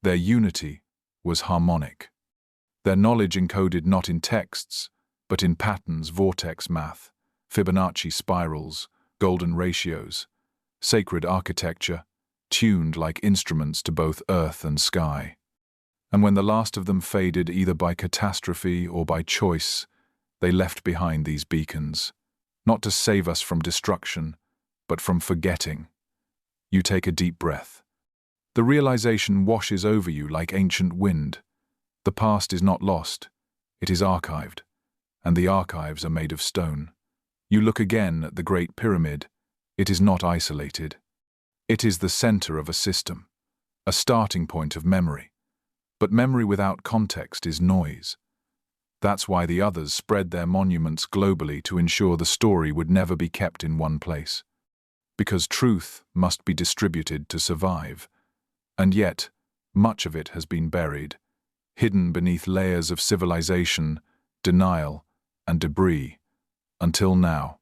Their unity was harmonic. Their knowledge encoded not in texts, but in patterns, vortex math, Fibonacci spirals, golden ratios, sacred architecture, tuned like instruments to both earth and sky. And when the last of them faded either by catastrophe or by choice, they left behind these beacons, not to save us from destruction, but from forgetting. You take a deep breath. The realization washes over you like ancient wind. The past is not lost, it is archived, and the archives are made of stone. You look again at the Great Pyramid. It is not isolated. It is the center of a system, a starting point of memory. But memory without context is noise. That's why the others spread their monuments globally to ensure the story would never be kept in one place. Because truth must be distributed to survive. And yet, much of it has been buried, hidden beneath layers of civilization, denial, and debris, until now.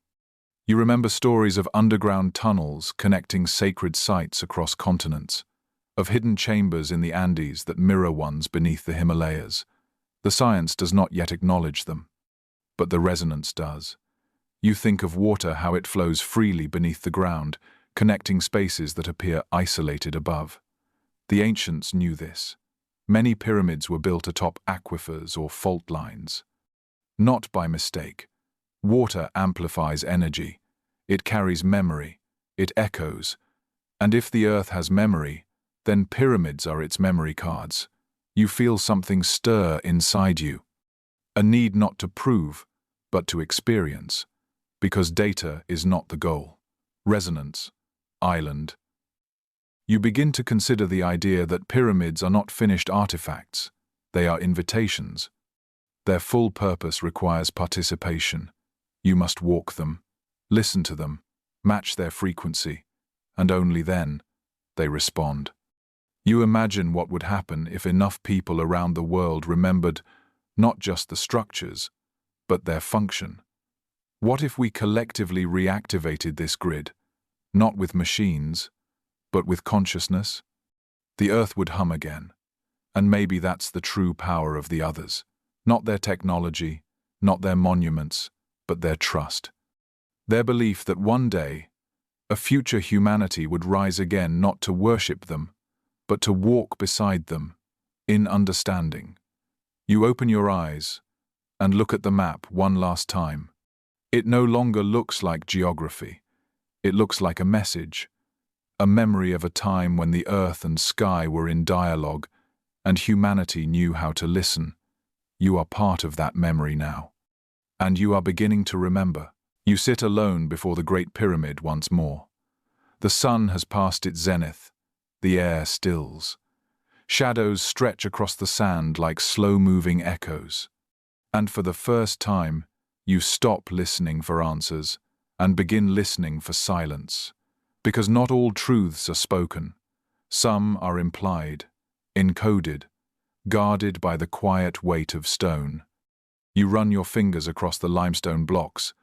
You remember stories of underground tunnels connecting sacred sites across continents, of hidden chambers in the Andes that mirror ones beneath the Himalayas. The science does not yet acknowledge them, but the resonance does. You think of water, how it flows freely beneath the ground, connecting spaces that appear isolated above. The ancients knew this. Many pyramids were built atop aquifers or fault lines. Not by mistake. Water amplifies energy. It carries memory. It echoes. And if the earth has memory, then pyramids are its memory cards. You feel something stir inside you. A need not to prove, but to experience. Because data is not the goal. Resonance. Island. You begin to consider the idea that pyramids are not finished artifacts. They are invitations. Their full purpose requires participation. You must walk them, listen to them, match their frequency, and only then they respond. You imagine what would happen if enough people around the world remembered not just the structures, but their function. What if we collectively reactivated this grid, not with machines, but with consciousness? The earth would hum again. And maybe that's the true power of the others. Not their technology, not their monuments, but their trust. Their belief that one day, a future humanity would rise again not to worship them, but to walk beside them, in understanding. You open your eyes and look at the map one last time. It no longer looks like geography. It looks like a message, a memory of a time when the earth and sky were in dialogue and humanity knew how to listen. You are part of that memory now. And you are beginning to remember. You sit alone before the Great Pyramid once more. The sun has passed its zenith. The air stills. Shadows stretch across the sand like slow-moving echoes. And for the first time, you stop listening for answers and begin listening for silence. Because not all truths are spoken. Some are implied, encoded, guarded by the quiet weight of stone. You run your fingers across the limestone blocks.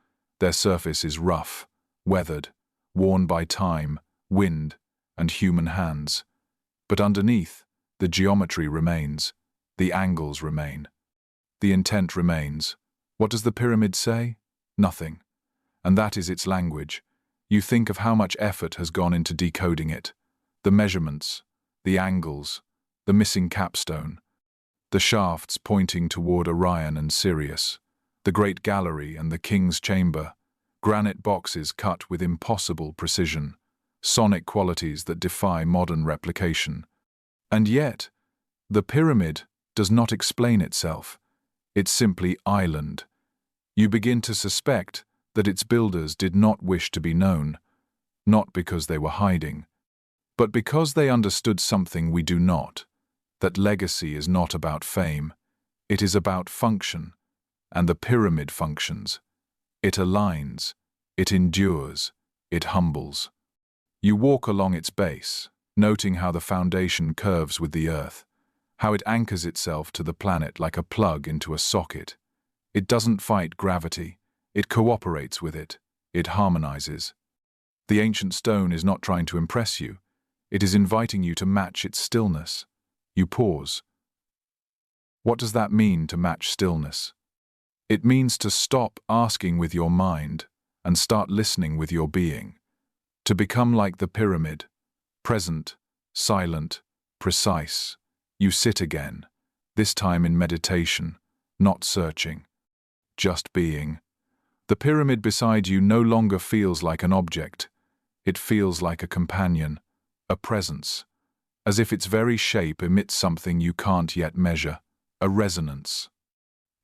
Their surface is rough, weathered, worn by time, wind, and human hands. But underneath, the geometry remains, the angles remain. The intent remains. What does the pyramid say? Nothing. And that is its language. You think of how much effort has gone into decoding it. The measurements, the angles, the missing capstone, the shafts pointing toward Orion and Sirius, the Great Gallery and the King's Chamber, granite boxes cut with impossible precision, sonic qualities that defy modern replication. And yet, the pyramid does not explain itself. It's simply island. You begin to suspect that its builders did not wish to be known, not because they were hiding, but because they understood something we do not, that legacy is not about fame, it is about function, and the pyramid functions. It aligns, it endures, it humbles. You walk along its base, noting how the foundation curves with the earth, how it anchors itself to the planet like a plug into a socket. It doesn't fight gravity, it cooperates with it, it harmonizes. The ancient stone is not trying to impress you, it is inviting you to match its stillness. You pause. What does that mean, to match stillness? It means to stop asking with your mind and start listening with your being. To become like the pyramid, present, silent, precise. You sit again, this time in meditation, not searching, just being. The pyramid beside you no longer feels like an object. It feels like a companion, a presence, as if its very shape emits something you can't yet measure, a resonance.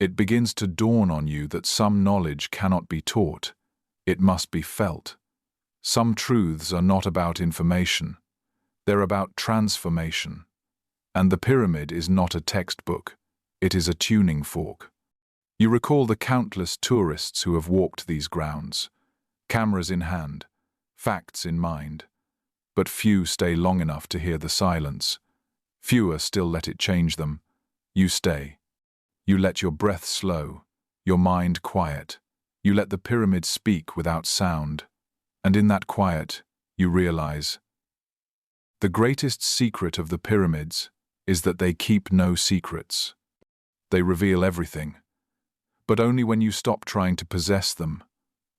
It begins to dawn on you that some knowledge cannot be taught, it must be felt. Some truths are not about information, they're about transformation. And the pyramid is not a textbook, it is a tuning fork. You recall the countless tourists who have walked these grounds, cameras in hand, facts in mind. But few stay long enough to hear the silence. Fewer still let it change them. You stay. You let your breath slow, your mind quiet. You let the pyramid speak without sound. And in that quiet, you realize the greatest secret of the pyramids is that they keep no secrets. They reveal everything. But only when you stop trying to possess them,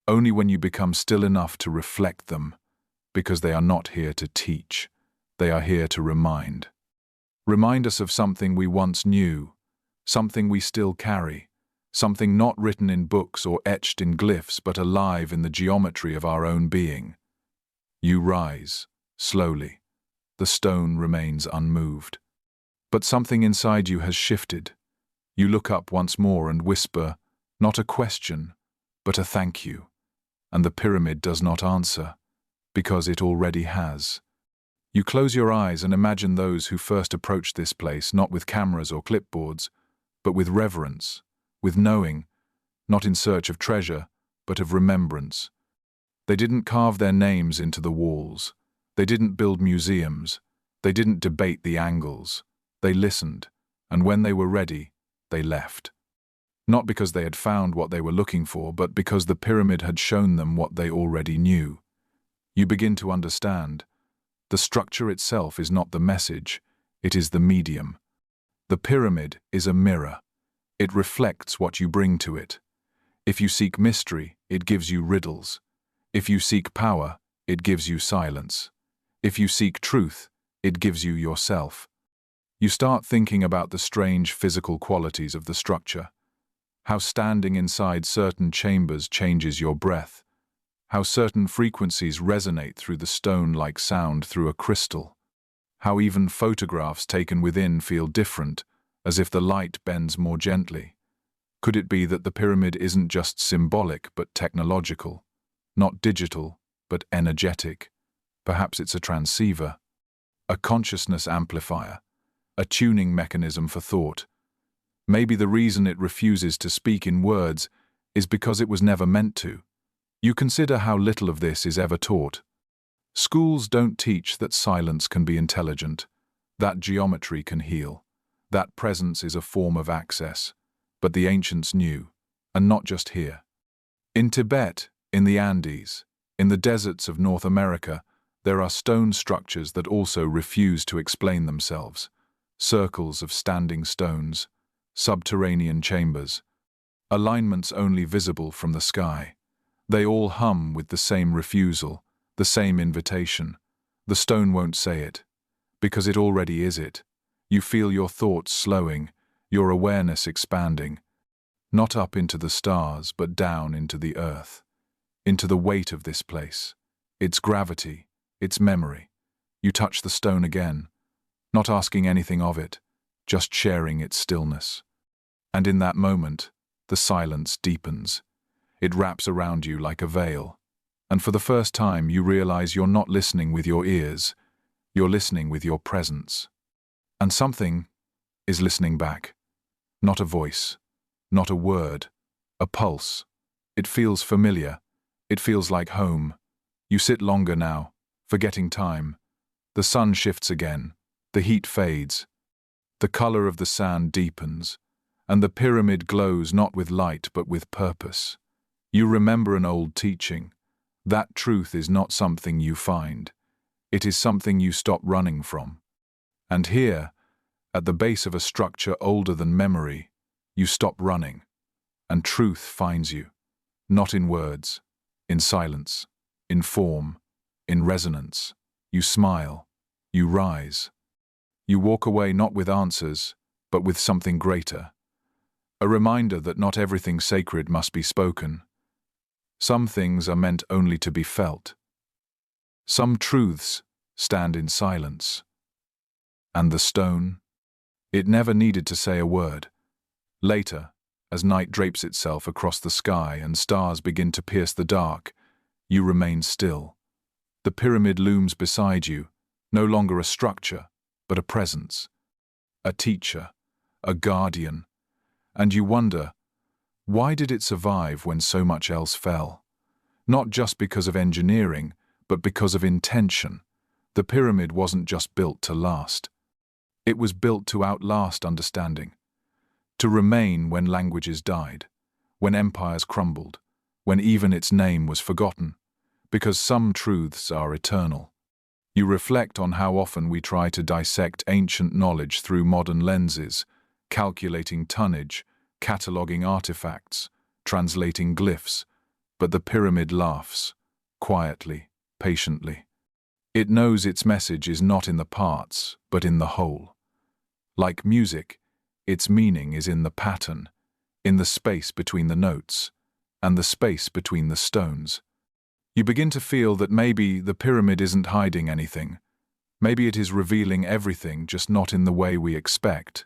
only when you become still enough to reflect them, because they are not here to teach, they are here to remind. Remind us of something we once knew, something we still carry, something not written in books or etched in glyphs but alive in the geometry of our own being. You rise, slowly. The stone remains unmoved. But something inside you has shifted. You look up once more and whisper, not a question, but a thank you. And the pyramid does not answer, because it already has. You close your eyes and imagine those who first approached this place not with cameras or clipboards, but with reverence, with knowing, not in search of treasure, but of remembrance. They didn't carve their names into the walls. They didn't build museums. They didn't debate the angles. They listened, and when they were ready, they left. Not because they had found what they were looking for, but because the pyramid had shown them what they already knew. You begin to understand. The structure itself is not the message, it is the medium. The pyramid is a mirror. It reflects what you bring to it. If you seek mystery, it gives you riddles. If you seek power, it gives you silence. If you seek truth, it gives you yourself. You start thinking about the strange physical qualities of the structure. how standing inside certain chambers changes your breath, how certain frequencies resonate through the stone like sound through a crystal, how even photographs taken within feel different, as if the light bends more gently. Could it be that the pyramid isn't just symbolic but technological, not digital but energetic? Perhaps it's a transceiver, a consciousness amplifier, a tuning mechanism for thought. Maybe the reason it refuses to speak in words is because it was never meant to. You consider how little of this is ever taught. Schools don't teach that silence can be intelligent, that geometry can heal, that presence is a form of access. But the ancients knew, and not just here. In Tibet, in the Andes, in the deserts of North America, there are stone structures that also refuse to explain themselves. Circles of standing stones, subterranean chambers, alignments only visible from the sky. They all hum with the same refusal, the same invitation. The stone won't say it, because it already is it. You feel your thoughts slowing, your awareness expanding, not up into the stars, but down into the earth, into the weight of this place, its gravity, its memory. You touch the stone again, not asking anything of it, just sharing its stillness. And in that moment, the silence deepens. It wraps around you like a veil. And for the first time, you realize you're not listening with your ears, you're listening with your presence. And something is listening back. Not a voice, not a word, a pulse. It feels familiar. It feels like home. You sit longer now, forgetting time. The sun shifts again. The heat fades. The color of the sand deepens, and the pyramid glows not with light but with purpose. You remember an old teaching. That truth is not something you find. It is something you stop running from. And here, at the base of a structure older than memory, you stop running, and truth finds you, not in words, in silence, in form, in resonance. You smile, you rise. You walk away not with answers, but with something greater. A reminder that not everything sacred must be spoken. Some things are meant only to be felt. Some truths stand in silence. And the stone? It never needed to say a word. Later, as night drapes itself across the sky and stars begin to pierce the dark, you remain still. The pyramid looms beside you, no longer a structure, but a presence, a teacher, a guardian. And you wonder, why did it survive when so much else fell? Not just because of engineering, but because of intention. The pyramid wasn't just built to last. It was built to outlast understanding, to remain when languages died, when empires crumbled, when even its name was forgotten, because some truths are eternal. You reflect on how often we try to dissect ancient knowledge through modern lenses, calculating tonnage, cataloging artifacts, translating glyphs, but the pyramid laughs, quietly, patiently. It knows its message is not in the parts, but in the whole. Like music, its meaning is in the pattern, in the space between the notes, and the space between the stones. You begin to feel that maybe the pyramid isn't hiding anything. Maybe it is revealing everything, just not in the way we expect.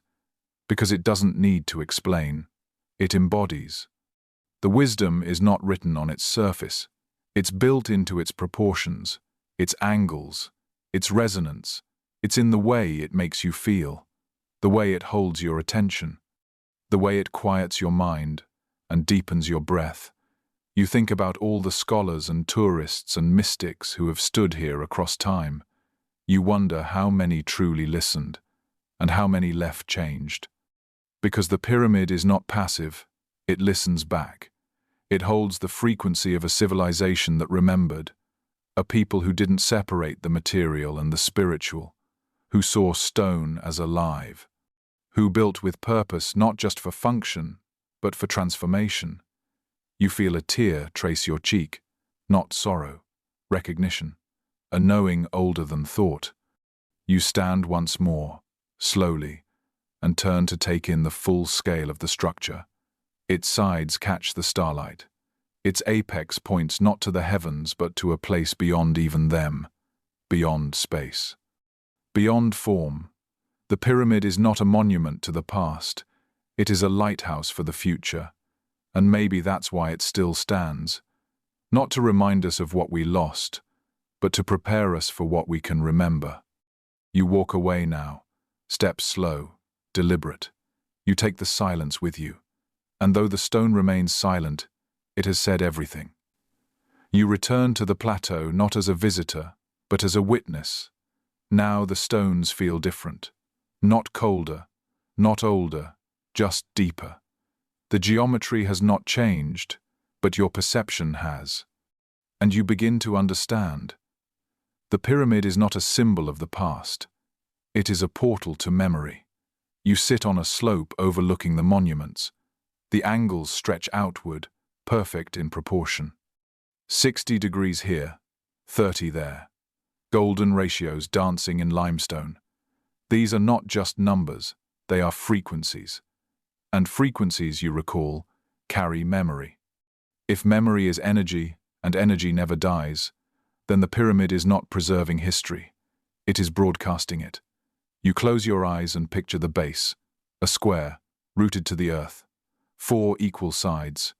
Because it doesn't need to explain. It embodies. The wisdom is not written on its surface. It's built into its proportions, its angles, its resonance. It's in the way it makes you feel, the way it holds your attention, the way it quiets your mind and deepens your breath. You think about all the scholars and tourists and mystics who have stood here across time. You wonder how many truly listened, and how many left changed. Because the pyramid is not passive, it listens back. It holds the frequency of a civilization that remembered, a people who didn't separate the material and the spiritual, who saw stone as alive, who built with purpose not just for function, but for transformation. You feel a tear trace your cheek, not sorrow, recognition, a knowing older than thought. You stand once more, slowly, and turn to take in the full scale of the structure. Its sides catch the starlight. Its apex points not to the heavens but to a place beyond even them, beyond space. Beyond form. The pyramid is not a monument to the past. It is a lighthouse for the future. And maybe that's why it still stands. Not to remind us of what we lost, but to prepare us for what we can remember. You walk away now, steps slow, deliberate. You take the silence with you. And though the stone remains silent, it has said everything. You return to the plateau not as a visitor, but as a witness. Now the stones feel different. Not colder, not older, just deeper. The geometry has not changed, but your perception has. And you begin to understand. The pyramid is not a symbol of the past. It is a portal to memory. You sit on a slope overlooking the monuments. The angles stretch outward, perfect in proportion. 60 degrees here, 30 there. Golden ratios dancing in limestone. These are not just numbers, they are frequencies. And frequencies, you recall, carry memory. If memory is energy, and energy never dies, then the pyramid is not preserving history. It is broadcasting it. You close your eyes and picture the base, a square, rooted to the earth. 4 equal sides.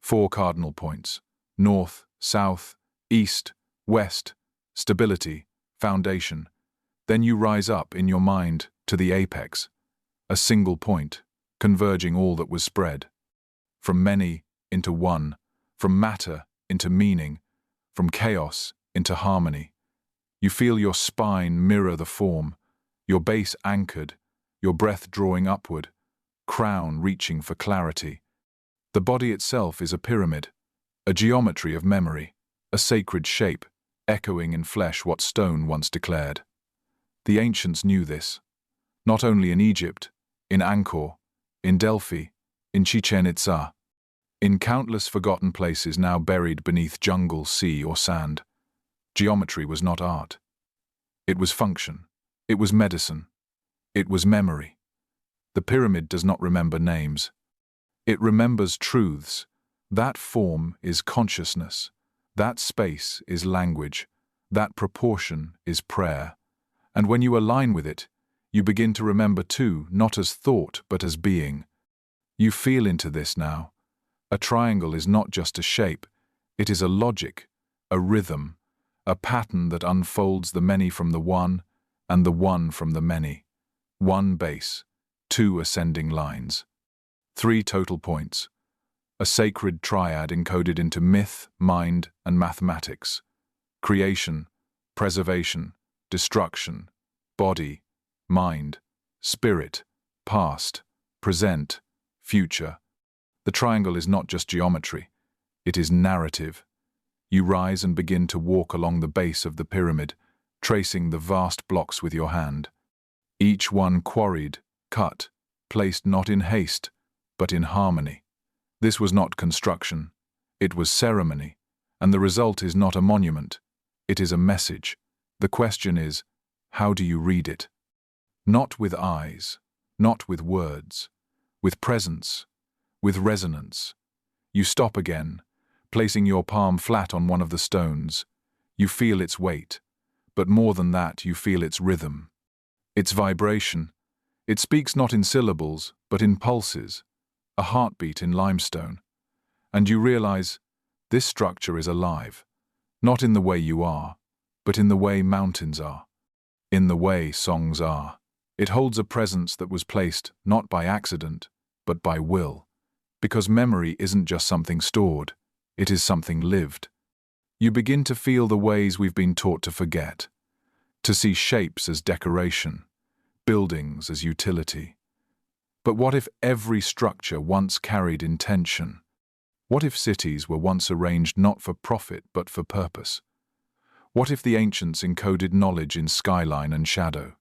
4 cardinal points. North, south, east, west. Stability, foundation. Then you rise up in your mind to the apex. A single point, converging all that was spread. From many into one. From matter into meaning. From chaos into harmony. You feel your spine mirror the form. Your base anchored, your breath drawing upward, crown reaching for clarity. The body itself is a pyramid, a geometry of memory, a sacred shape, echoing in flesh what stone once declared. The ancients knew this, not only in Egypt, in Angkor, in Delphi, in Chichen Itza, in countless forgotten places now buried beneath jungle, sea, or sand. Geometry was not art. It was function. It was medicine. It was memory. The pyramid does not remember names. It remembers truths. That form is consciousness. That space is language. That proportion is prayer. And when you align with it, you begin to remember too, not as thought, but as being. You feel into this now. A triangle is not just a shape. It is a logic, a rhythm, a pattern that unfolds the many from the one, and the one from the many. 1 base, 2 ascending lines. 3 total points. A sacred triad encoded into myth, mind, and mathematics. Creation, preservation, destruction, body, mind, spirit, past, present, future. The triangle is not just geometry. It is narrative. You rise and begin to walk along the base of the pyramid, tracing the vast blocks with your hand. Each one quarried, cut, placed not in haste, but in harmony. This was not construction. It was ceremony, and the result is not a monument. It is a message. The question is, how do you read it? Not with eyes, not with words, with presence, with resonance. You stop again, placing your palm flat on one of the stones. You feel its weight. But more than that, you feel its rhythm, its vibration. It speaks not in syllables, but in pulses, a heartbeat in limestone. And you realize this structure is alive, not in the way you are, but in the way mountains are, in the way songs are. It holds a presence that was placed not by accident, but by will, because memory isn't just something stored, it is something lived. You begin to feel the ways we've been taught to forget, to see shapes as decoration, buildings as utility. But what if every structure once carried intention? What if cities were once arranged not for profit but for purpose? What if the ancients encoded knowledge in skyline and shadow?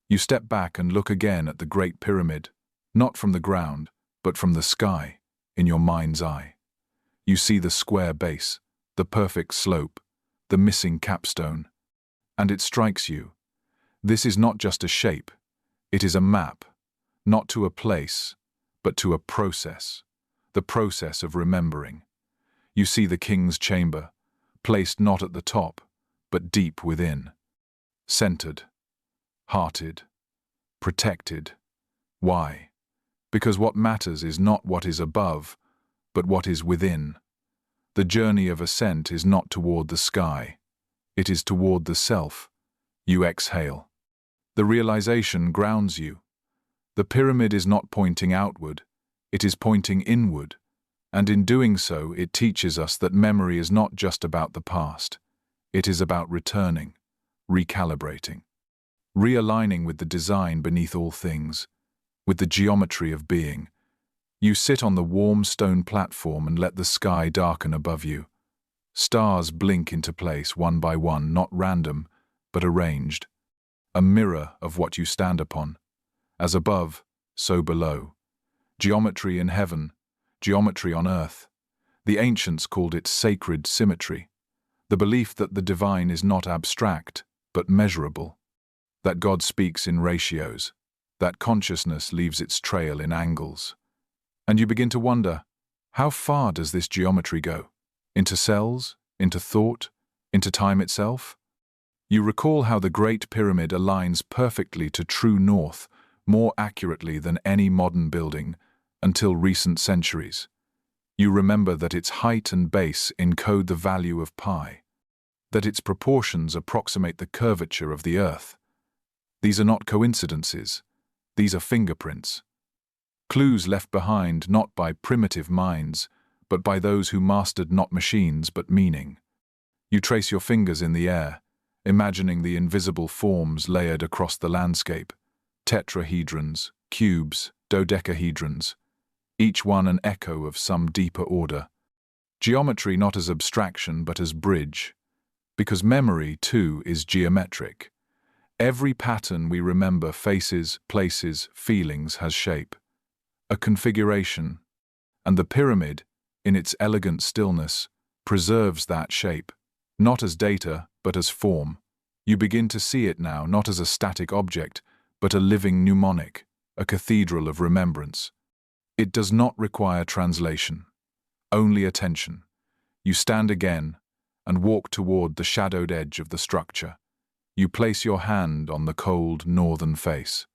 You step back and look again at the Great Pyramid, not from the ground, but from the sky, in your mind's eye. You see the square base, the perfect slope, the missing capstone. And it strikes you. This is not just a shape. It is a map, not to a place, but to a process. the process of remembering. You see the king's chamber, placed not at the top, but deep within. Centered, hearted, protected. Why? Because what matters is not what is above, but what is within. The journey of ascent is not toward the sky. It is toward the self. You exhale. The realization grounds you. The pyramid is not pointing outward, it is pointing inward, and in doing so it teaches us that memory is not just about the past. It is about returning, recalibrating, realigning with the design beneath all things, with the geometry of being. You sit on the warm stone platform and let the sky darken above you. Stars blink into place one by one, not random, but arranged. A mirror of what you stand upon. As above, so below. Geometry in heaven, geometry on earth. The ancients called it sacred symmetry. The belief that the divine is not abstract, but measurable. That God speaks in ratios. That consciousness leaves its trail in angles. And you begin to wonder, how far does this geometry go? Into cells? Into thought? Into time itself? You recall how the Great Pyramid aligns perfectly to true north, more accurately than any modern building, until recent centuries. You remember that its height and base encode the value of pi, that its proportions approximate the curvature of the earth. These are not coincidences, these are fingerprints. Clues left behind not by primitive minds, but by those who mastered not machines but meaning. You trace your fingers in the air, imagining the invisible forms layered across the landscape. Tetrahedrons, cubes, dodecahedrons, each one an echo of some deeper order. Geometry not as abstraction but as bridge, because memory, too, is geometric. Every pattern we remember, faces, places, feelings, has shape, a configuration, and the pyramid, in its elegant stillness, preserves that shape, not as data, but as form. You begin to see it now, not as a static object, but a living mnemonic, a cathedral of remembrance. It does not require translation, only attention. You stand again and walk toward the shadowed edge of the structure. You place your hand on the cold northern face.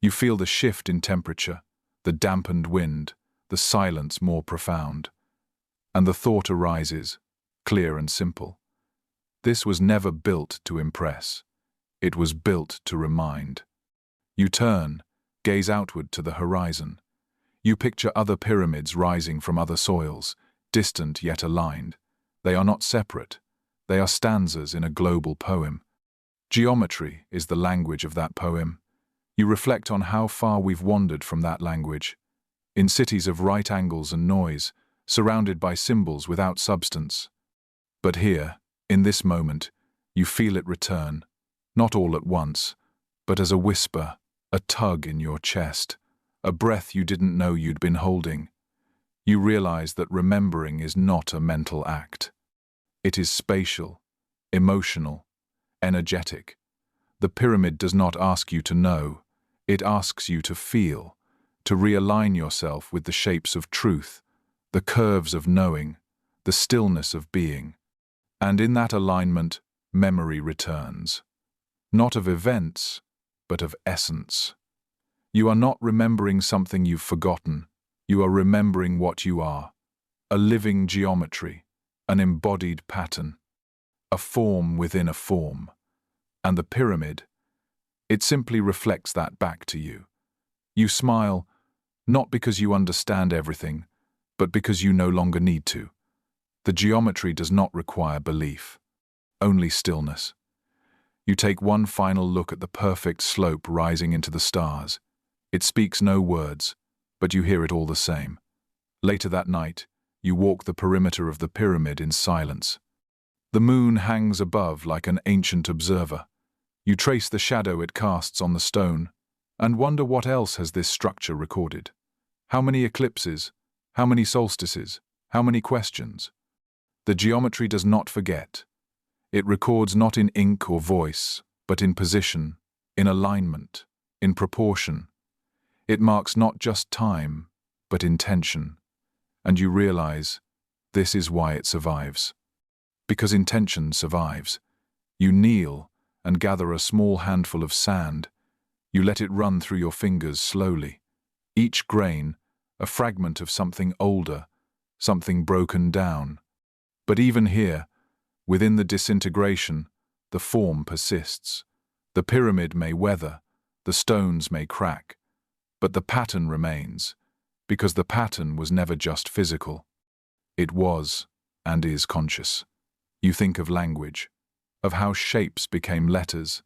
You feel the shift in temperature, the dampened wind, the silence more profound. And the thought arises, clear and simple. This was never built to impress. It was built to remind. You turn, gaze outward to the horizon. You picture other pyramids rising from other soils, distant yet aligned. They are not separate. They are stanzas in a global poem. Geometry is the language of that poem. You reflect on how far we've wandered from that language. In cities of right angles and noise, surrounded by symbols without substance. But here, in this moment, you feel it return, not all at once, but as a whisper, a tug in your chest, a breath you didn't know you'd been holding. You realize that remembering is not a mental act. It is spatial, emotional, energetic. The pyramid does not ask you to know, it asks you to feel, to realign yourself with the shapes of truth, the curves of knowing, the stillness of being. And in that alignment, memory returns. Not of events, but of essence. You are not remembering something you've forgotten. You are remembering what you are. A living geometry, an embodied pattern, a form within a form. And the pyramid, it simply reflects that back to you. You smile, not because you understand everything, but because you no longer need to. The geometry does not require belief, only stillness. You take one final look at the perfect slope rising into the stars. It speaks no words, but you hear it all the same. Later that night, you walk the perimeter of the pyramid in silence. The moon hangs above like an ancient observer. You trace the shadow it casts on the stone, and wonder what else has this structure recorded. How many eclipses? How many solstices? How many questions? The geometry does not forget. It records not in ink or voice, but in position, in alignment, in proportion. It marks not just time, but intention. And you realize this is why it survives. Because intention survives. You kneel and gather a small handful of sand. You let it run through your fingers slowly. Each grain, a fragment of something older, something broken down. But even here, within the disintegration, the form persists. The pyramid may weather, the stones may crack, but the pattern remains, because the pattern was never just physical. It was, and is conscious. You think of language, of how shapes became letters,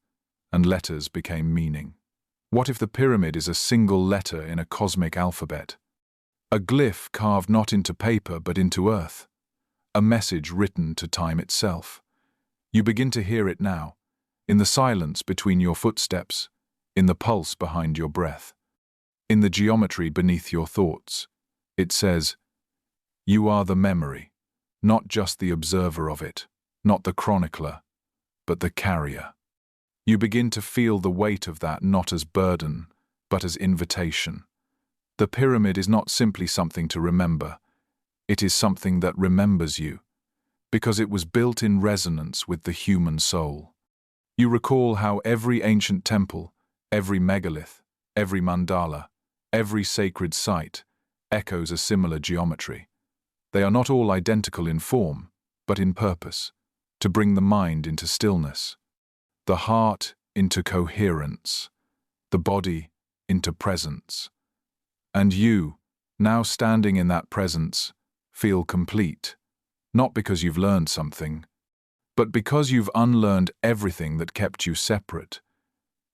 and letters became meaning. What if the pyramid is a single letter in a cosmic alphabet? A glyph carved not into paper but into earth. A message written to time itself. You begin to hear it now, in the silence between your footsteps, in the pulse behind your breath, in the geometry beneath your thoughts. It says, "You are the memory, not just the observer of it, not the chronicler, but the carrier." You begin to feel the weight of that not as burden, but as invitation. The pyramid is not simply something to remember. It is something that remembers you, because it was built in resonance with the human soul. You recall how every ancient temple, every megalith, every mandala, every sacred site echoes a similar geometry. They are not all identical in form, but in purpose, to bring the mind into stillness, the heart into coherence, the body into presence. And you, now standing in that presence, feel complete, not because you've learned something, but because you've unlearned everything that kept you separate.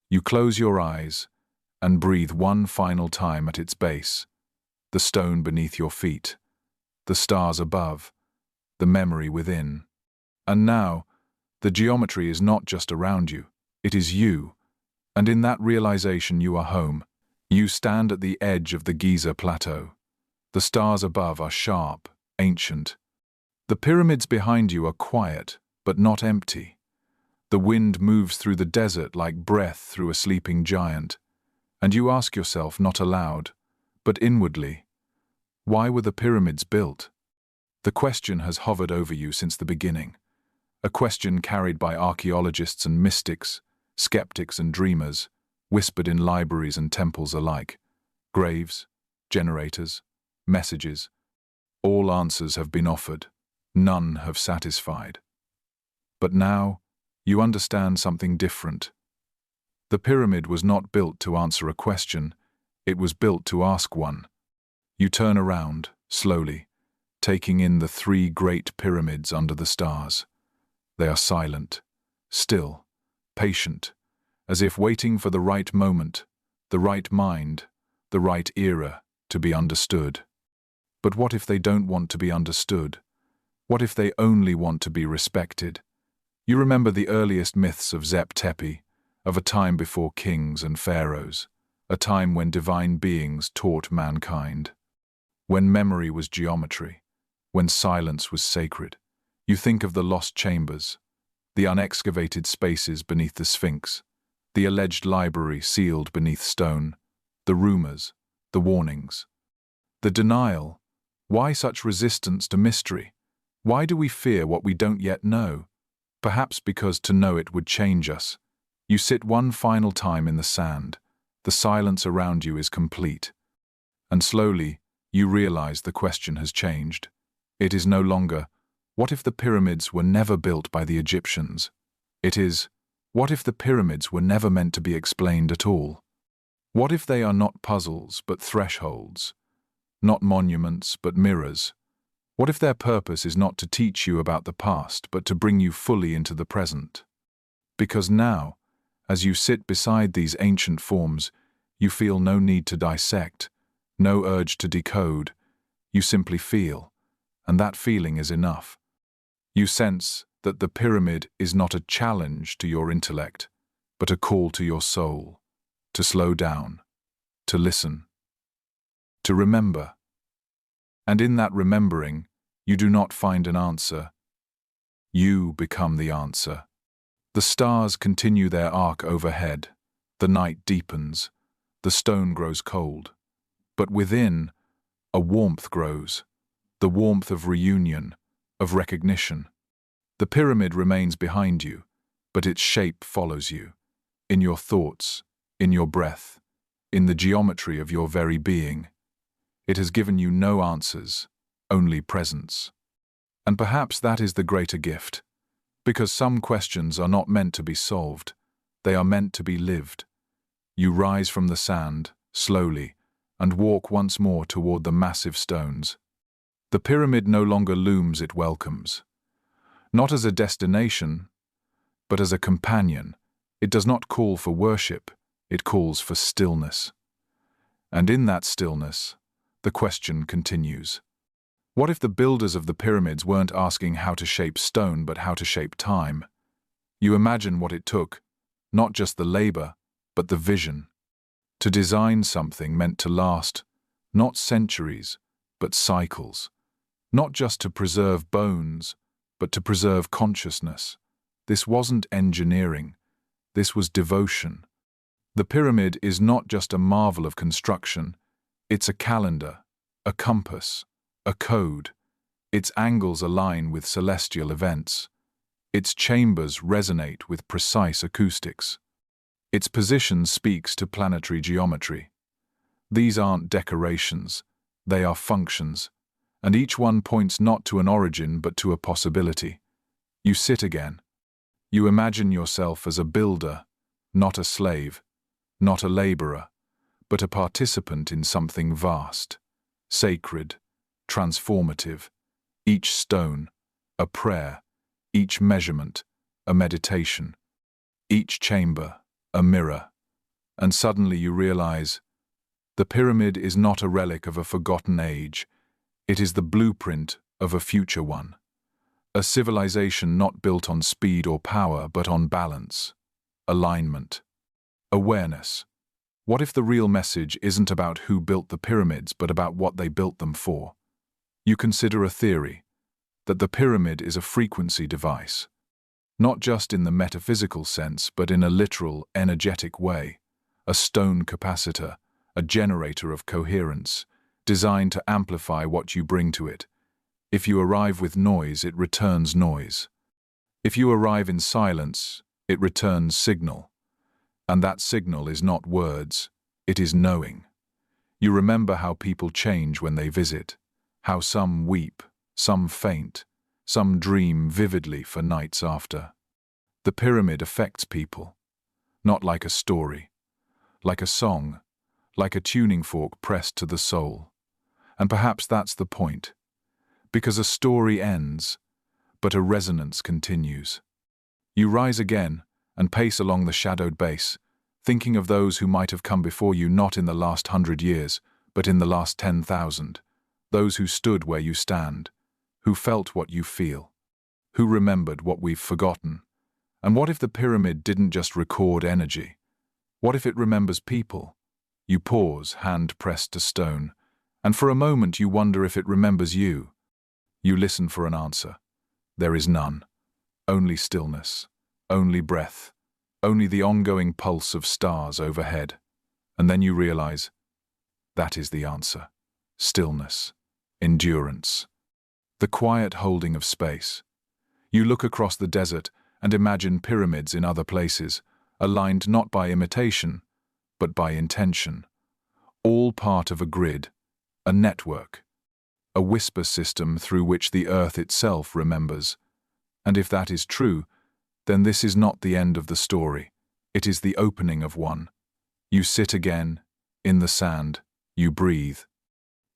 You close your eyes and breathe one final time at its base, the stone beneath your feet, the stars above, the memory within. And now, the geometry is not just around you, it is you, and in that realization you are home. You stand at the edge of the Giza Plateau. The stars above are sharp, ancient. The pyramids behind you are quiet, but not empty. The wind moves through the desert like breath through a sleeping giant, and you ask yourself not aloud, but inwardly, why were the pyramids built? The question has hovered over you since the beginning, a question carried by archaeologists and mystics, skeptics and dreamers, whispered in libraries and temples alike. Graves, generators, messages, all answers have been offered, none have satisfied. But now, you understand something different. The pyramid was not built to answer a question, it was built to ask one. You turn around, slowly, taking in the 3 great pyramids under the stars. They are silent, still, patient, as if waiting for the right moment, the right mind, the right era to be understood. But what if they don't want to be understood? What if they only want to be respected? You remember the earliest myths of Zep Tepi, of a time before kings and pharaohs, a time when divine beings taught mankind. When memory was geometry, when silence was sacred. You think of the lost chambers, the unexcavated spaces beneath the Sphinx, the alleged library sealed beneath stone, the rumors, the warnings. The denial. Why such resistance to mystery? Why do we fear what we don't yet know? Perhaps because to know it would change us. You sit one final time in the sand. The silence around you is complete. And slowly, you realize the question has changed. It is no longer, what if the pyramids were never built by the Egyptians? It is, what if the pyramids were never meant to be explained at all? What if they are not puzzles but thresholds? Not monuments but mirrors? What if their purpose is not to teach you about the past but to bring you fully into the present? Because now, as you sit beside these ancient forms, you feel no need to dissect, no urge to decode. You simply feel, and that feeling is enough. You sense that the pyramid is not a challenge to your intellect, but a call to your soul, to slow down, to listen, to remember. And in that remembering, you do not find an answer. You become the answer. The stars continue their arc overhead. The night deepens. The stone grows cold. But within, a warmth grows, the warmth of reunion, of recognition. The pyramid remains behind you, but its shape follows you, in your thoughts, in your breath, in the geometry of your very being. It has given you no answers, only presence. And perhaps that is the greater gift, because some questions are not meant to be solved, they are meant to be lived. You rise from the sand, slowly, and walk once more toward the massive stones. The pyramid no longer looms, it welcomes. Not as a destination, but as a companion. It does not call for worship, it calls for stillness. And in that stillness, the question continues. What if the builders of the pyramids weren't asking how to shape stone, but how to shape time? You imagine what it took, not just the labor, but the vision. To design something meant to last, not centuries, but cycles. Not just to preserve bones, but to preserve consciousness. This wasn't engineering, this was devotion. The pyramid is not just a marvel of construction, it's a calendar, a compass, a code. Its angles align with celestial events. Its chambers resonate with precise acoustics. Its position speaks to planetary geometry. These aren't decorations, they are functions, and each one points not to an origin but to a possibility. You sit again. You imagine yourself as a builder, not a slave, not a laborer, but a participant in something vast, sacred, transformative. Each stone, a prayer, each measurement, a meditation, each chamber, a mirror. And suddenly you realize, the pyramid is not a relic of a forgotten age, it is the blueprint of a future one. A civilization not built on speed or power, but on balance, alignment, awareness. What if the real message isn't about who built the pyramids, but about what they built them for? You consider a theory, that the pyramid is a frequency device, not just in the metaphysical sense, but in a literal, energetic way, a stone capacitor, a generator of coherence, designed to amplify what you bring to it. If you arrive with noise, it returns noise. If you arrive in silence, it returns signal. And that signal is not words, it is knowing. You remember how people change when they visit, how some weep, some faint, some dream vividly for nights after. The pyramid affects people, not like a story, like a song, like a tuning fork pressed to the soul. And perhaps that's the point, because a story ends, but a resonance continues. You rise again and pace along the shadowed base, thinking of those who might have come before you not in the last 100 years, but in the last 10,000, those who stood where you stand, who felt what you feel, who remembered what we've forgotten. And what if the pyramid didn't just record energy? What if it remembers people? You pause, hand pressed to stone, and for a moment you wonder if it remembers you. You listen for an answer. There is none. Only stillness, only breath, only the ongoing pulse of stars overhead. And then you realize, that is the answer. Stillness, endurance, the quiet holding of space. You look across the desert and imagine pyramids in other places, aligned not by imitation, but by intention. All part of a grid, a network, a whisper system through which the earth itself remembers. And if that is true, then this is not the end of the story. It is the opening of one. You sit again, in the sand, you breathe.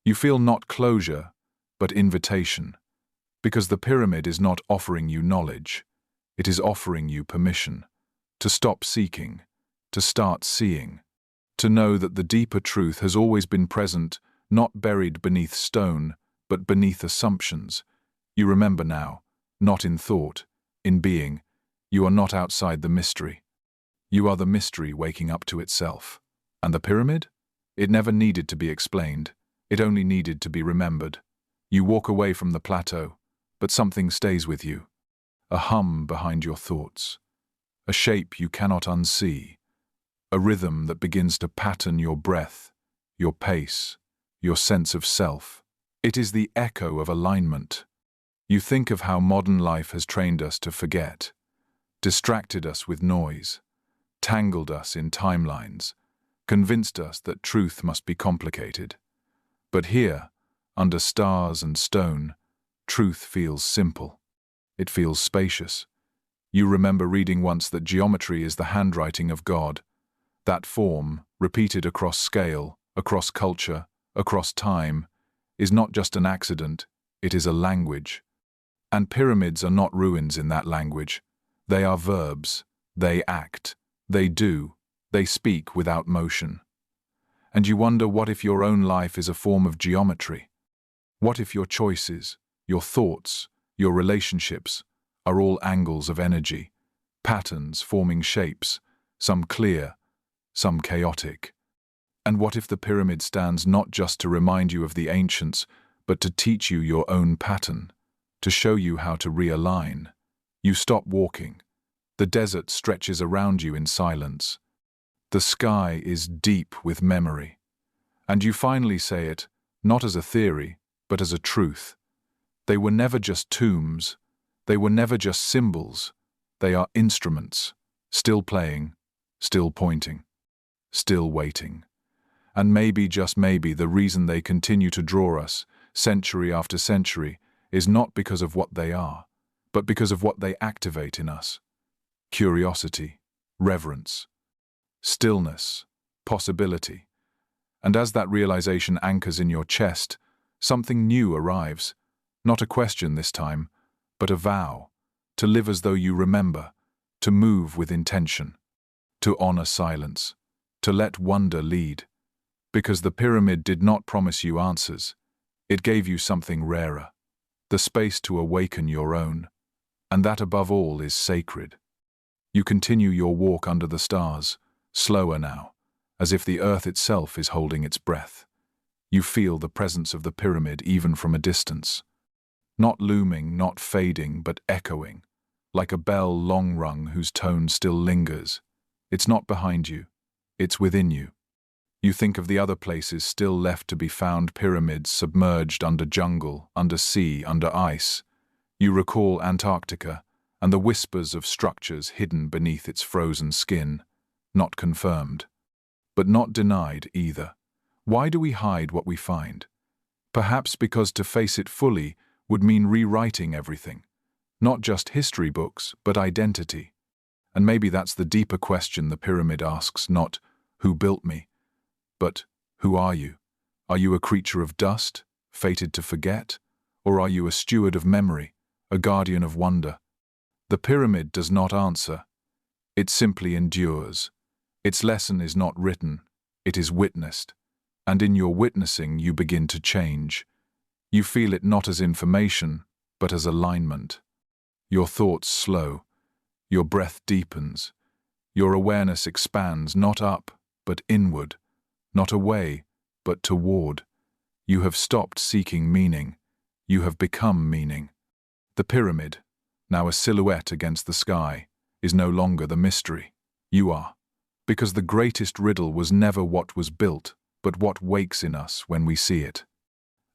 You feel not closure, but invitation, because the pyramid is not offering you knowledge. It is offering you permission to stop seeking, to start seeing, to know that the deeper truth has always been present, not buried beneath stone, but beneath assumptions. You remember now, not in thought, in being. You are not outside the mystery. You are the mystery waking up to itself. And the pyramid? It never needed to be explained. It only needed to be remembered. You walk away from the plateau, but something stays with you. A hum behind your thoughts. A shape you cannot unsee. A rhythm that begins to pattern your breath, your pace, your sense of self. It is the echo of alignment. You think of how modern life has trained us to forget, distracted us with noise, tangled us in timelines, convinced us that truth must be complicated. But here, under stars and stone, truth feels simple. It feels spacious. You remember reading once that geometry is the handwriting of God. That form, repeated across scale, across culture, across time, is not just an accident, it is a language. And pyramids are not ruins in that language. They are verbs. They act. They do. They speak without motion. And you wonder, what if your own life is a form of geometry? What if your choices, your thoughts, your relationships are all angles of energy, patterns forming shapes, some clear, some chaotic? And what if the pyramid stands not just to remind you of the ancients, but to teach you your own pattern, to show you how to realign? You stop walking. The desert stretches around you in silence. The sky is deep with memory. And you finally say it, not as a theory, but as a truth. They were never just tombs. They were never just symbols. They are instruments, still playing, still pointing, still waiting. And maybe, just maybe, the reason they continue to draw us, century after century, is not because of what they are, but because of what they activate in us. Curiosity, reverence, stillness, possibility. And as that realization anchors in your chest, something new arrives. Not a question this time, but a vow. To live as though you remember, to move with intention, to honor silence, to let wonder lead. Because the pyramid did not promise you answers. It gave you something rarer, the space to awaken your own. And that, above all, is sacred. You continue your walk under the stars, slower now, as if the earth itself is holding its breath. You feel the presence of the pyramid even from a distance. Not looming, not fading, but echoing, like a bell long rung whose tone still lingers. It's not behind you, it's within you. You think of the other places still left to be found, pyramids submerged under jungle, under sea, under ice. You recall Antarctica and the whispers of structures hidden beneath its frozen skin, not confirmed, but not denied either. Why do we hide what we find? Perhaps because to face it fully would mean rewriting everything, not just history books, but identity. And maybe that's the deeper question the pyramid asks, not who built me, but who are you? Are you a creature of dust, fated to forget? Or are you a steward of memory, a guardian of wonder? The pyramid does not answer. It simply endures. Its lesson is not written, it is witnessed. And in your witnessing you begin to change. You feel it not as information, but as alignment. Your thoughts slow. Your breath deepens. Your awareness expands, not up, but inward. Not away, but toward. You have stopped seeking meaning. You have become meaning. The pyramid, now a silhouette against the sky, is no longer the mystery. You are. Because the greatest riddle was never what was built, but what wakes in us when we see it.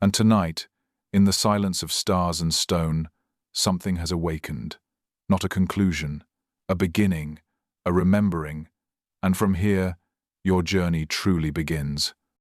And tonight, in the silence of stars and stone, something has awakened. Not a conclusion, a beginning, a remembering. And from here, your journey truly begins.